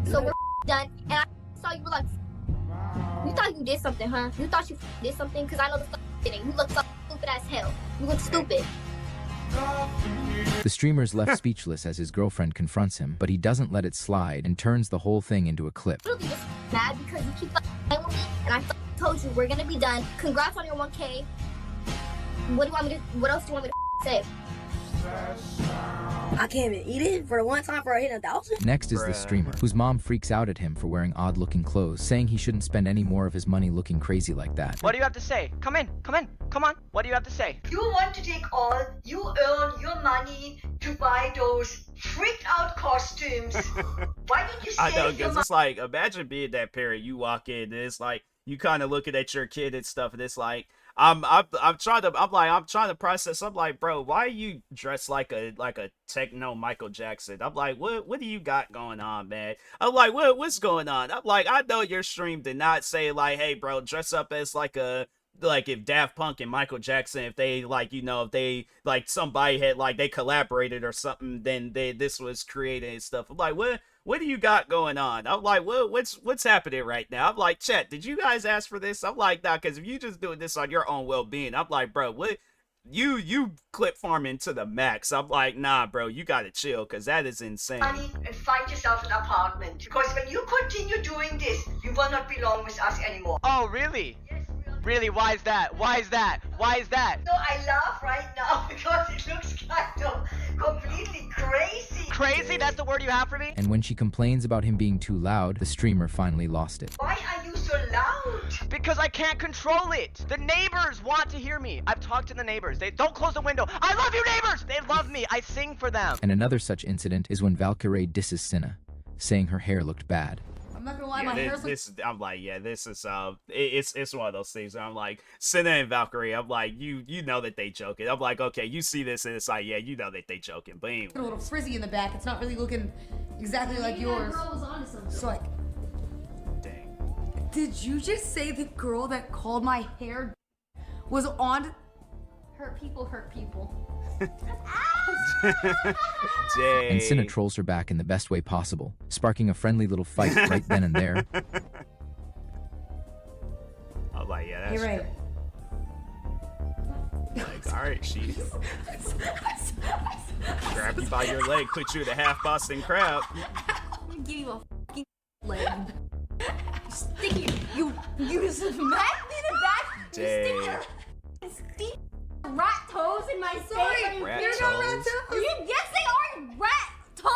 So we're done. And I saw you were like, you thought you did something, huh? You thought you did something because I know the fuck you didn't. You look stupid as hell. You look stupid. The streamer's left speechless as his girlfriend confronts him, but he doesn't let it slide and turns the whole thing into a clip. I'm really just mad because you keep playing with me, and I told you we're gonna be done. Congrats on your 1K. What else do you want me to say? I can't even eat it for the one time for I hit 1,000. Next is the streamer, whose mom freaks out at him for wearing odd-looking clothes, saying he shouldn't spend any more of his money looking crazy like that. What do you have to say? Come in, come in, come on. What do you have to say? You want to take all, you earn your money to buy those freaked out costumes. Why did you say I know, because it's like, imagine being that parent. You walk in, and it's like, you kind of looking at your kid and stuff, and it's like, I'm trying to process. I'm like, bro, why are you dressed like a techno Michael Jackson? I'm like, what do you got going on, man? I'm like, what's going on? I'm like, I know your stream did not say like, hey, bro, dress up as like if Daft Punk and Michael Jackson, if they like, you know, if they like somebody had like they collaborated or something, then this was created and stuff. I'm like, what do you got going on? I'm like, what's happening right now? I'm like, chat, did you guys ask for this? I'm like, nah, because if you just doing this on your own well-being, I'm like, bro, what? You clip farming to the max. I'm like, nah, bro, you gotta chill, because that is insane. Money and find yourself an apartment. Because when you continue doing this, you will not belong with us anymore. Oh, really? Yes, really? Why is that? Why is that? Why is that? So I laugh right now because it looks kind of completely crazy. Crazy? That's the word you have for me? And when she complains about him being too loud, the streamer finally lost it. Why are you so loud? Because I can't control it. The neighbors want to hear me. I've talked to the neighbors. They don't close the window. I love you, neighbors! They love me. I sing for them. And another such incident is when Valkyrae disses Cinna, saying her hair looked bad. I'm not gonna lie, Yeah, my hair's like... I'm like, yeah, this is it's one of those things where I'm like, Cinna and Valkyrae, I'm like, you know that they joking. I'm like, okay, you see this and it's like, yeah, you know that they joking. But anyway. A little frizzy in the back. It's not really looking exactly like yours. That girl was onto something. So like, dang. Did you just say the girl that called my hair was on? Hurt people hurt people. Dang. And Cinna trolls her back in the best way possible, sparking a friendly little fight right then and there. I'm like, yeah, that's Hey, Ray. like, all right, she grab you by your leg, put you in a half Boston crab. I'm gonna give you a fucking leg. Stick you smacked me in the back. Dang. You stick your steep rat toes in my face. Rat They're not rat toes? toes. Yes, they are rat toe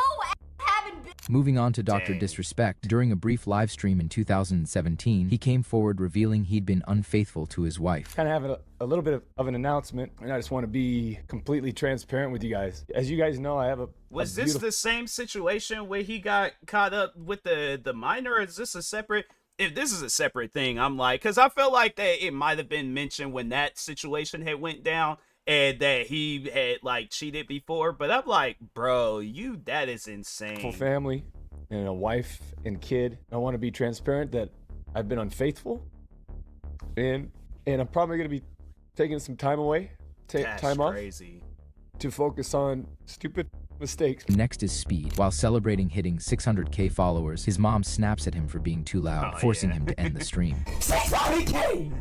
having. Moving on to Dr. Dang. Disrespect, during a brief live stream in 2017, he came forward revealing he'd been unfaithful to his wife. Kind of have a little bit of an announcement, and I just want to be completely transparent with you guys. As you guys know, I have Was this the same situation where he got caught up with the minor, or is this a separate? If this is a separate thing, I'm like, because I felt like that it might have been mentioned when that situation had went down and that he had like cheated before, but I'm like, bro, that is insane. full family and a wife and kid. I want to be transparent that I've been unfaithful, and I'm probably gonna be taking some time away, time crazy. off to focus on stupid mistakes. Next is Speed. While celebrating hitting 600k followers, his mom snaps at him for being too loud, forcing him to end the stream. 600K!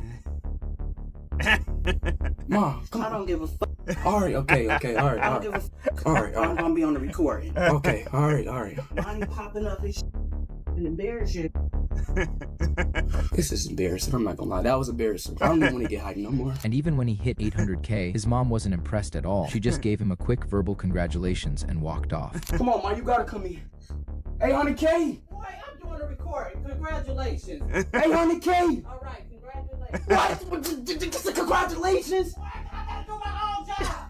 Mom, come on. I don't give a fuck. All right, okay, all right. I don't give a fuck. All right. I'm gonna be on the recording. Okay, all right. Why you popping up and and embarrassing? This is embarrassing. I'm not gonna lie. That was embarrassing. I don't even want to get hyped no more. And even when he hit 800K, his mom wasn't impressed at all. She just gave him a quick verbal congratulations and walked off. Come on, Ma, you gotta come in. 800K. Boy, I'm doing a recording. Congratulations. 800K. All right, congratulations. What? Just a congratulations. Boy, I gotta do my own job.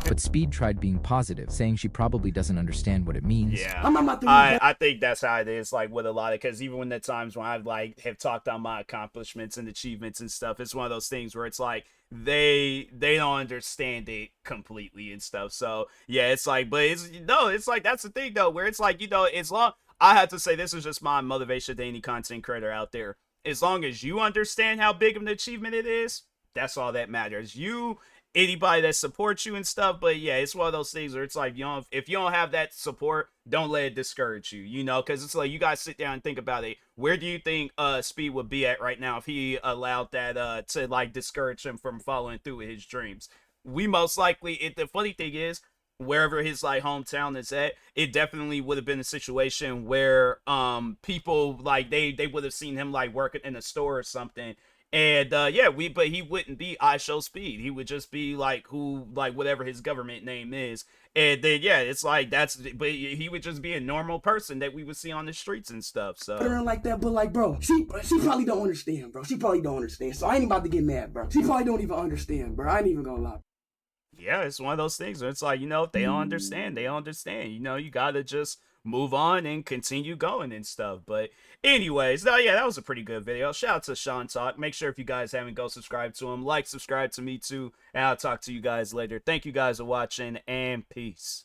But Speed tried being positive, saying she probably doesn't understand what it means. Yeah, I think that's how it is, like, with a lot of, because even when the times when I've, like, have talked on my accomplishments and achievements and stuff, it's one of those things where it's like, they don't understand it completely and stuff. So, yeah, it's like, but it's like, that's the thing, though, where it's like, as long, I have to say, this is just my motivation to any content creator out there. As long as you understand how big of an achievement it is, that's all that matters. Anybody that supports you and stuff, but yeah, it's one of those things where it's like, if you don't have that support, don't let it discourage you, because it's like, you guys sit down and think about it. Where do you think Speed would be at right now if he allowed that to, like, discourage him from following through with his dreams? We most likely, the funny thing is, wherever his, like, hometown is at, it definitely would have been a situation where people, like, they would have seen him, like, working in a store or something. And but he wouldn't be I Show Speed. He would just be like whatever his government name is. And then it's like but he would just be a normal person that we would see on the streets and stuff. So put her like that, but like, bro, she probably don't understand, bro. She probably don't understand. So I ain't about to get mad, bro. She probably don't even understand, bro. I ain't even gonna lie. Yeah, it's one of those things where it's like, if they don't understand, they don't understand. You gotta just move on and continue going and stuff. But anyways, that was a pretty good video. Shout out to Sean Talk. Make sure if you guys haven't, go subscribe to him. Subscribe to me too. And I'll talk to you guys later. Thank you guys for watching, and peace.